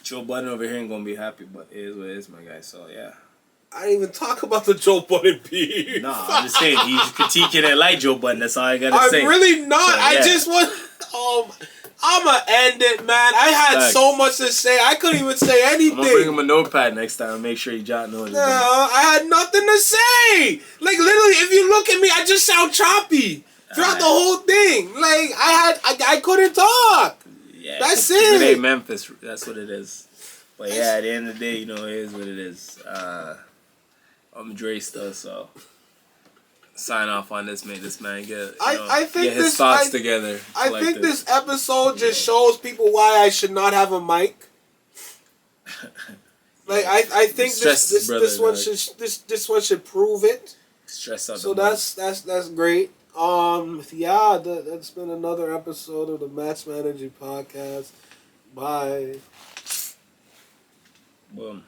Joe Budden over here ain't gonna be happy, but it is what it is, my guy. So yeah. I didn't even talk about the Joe Budden beef. No, I'm just saying he's critiquing it like Joe Budden. That's all I gotta say. I'm really not. So, yeah. I just want. I'ma end it, man. I had Thanks. so much to say. I couldn't even say anything. I'm gonna bring him a notepad next time and make sure he jot notes. No, I had nothing to say. Like literally, if you look at me, I just sound choppy throughout the whole thing. Like I couldn't talk. Yeah, That's it it. ain't Memphis. That's what it is. But yeah, at the end of the day, you know, it is what it is. I'm Dre still, so sign off on this, make this man get, I think get his this- thoughts together. I think this episode just shows people why I should not have a mic. Like I think Stress this brother, one dog. should this one should prove it. stress out. So the that's great. Yeah, that's been another episode of the Match Manager Podcast. Bye. Boom.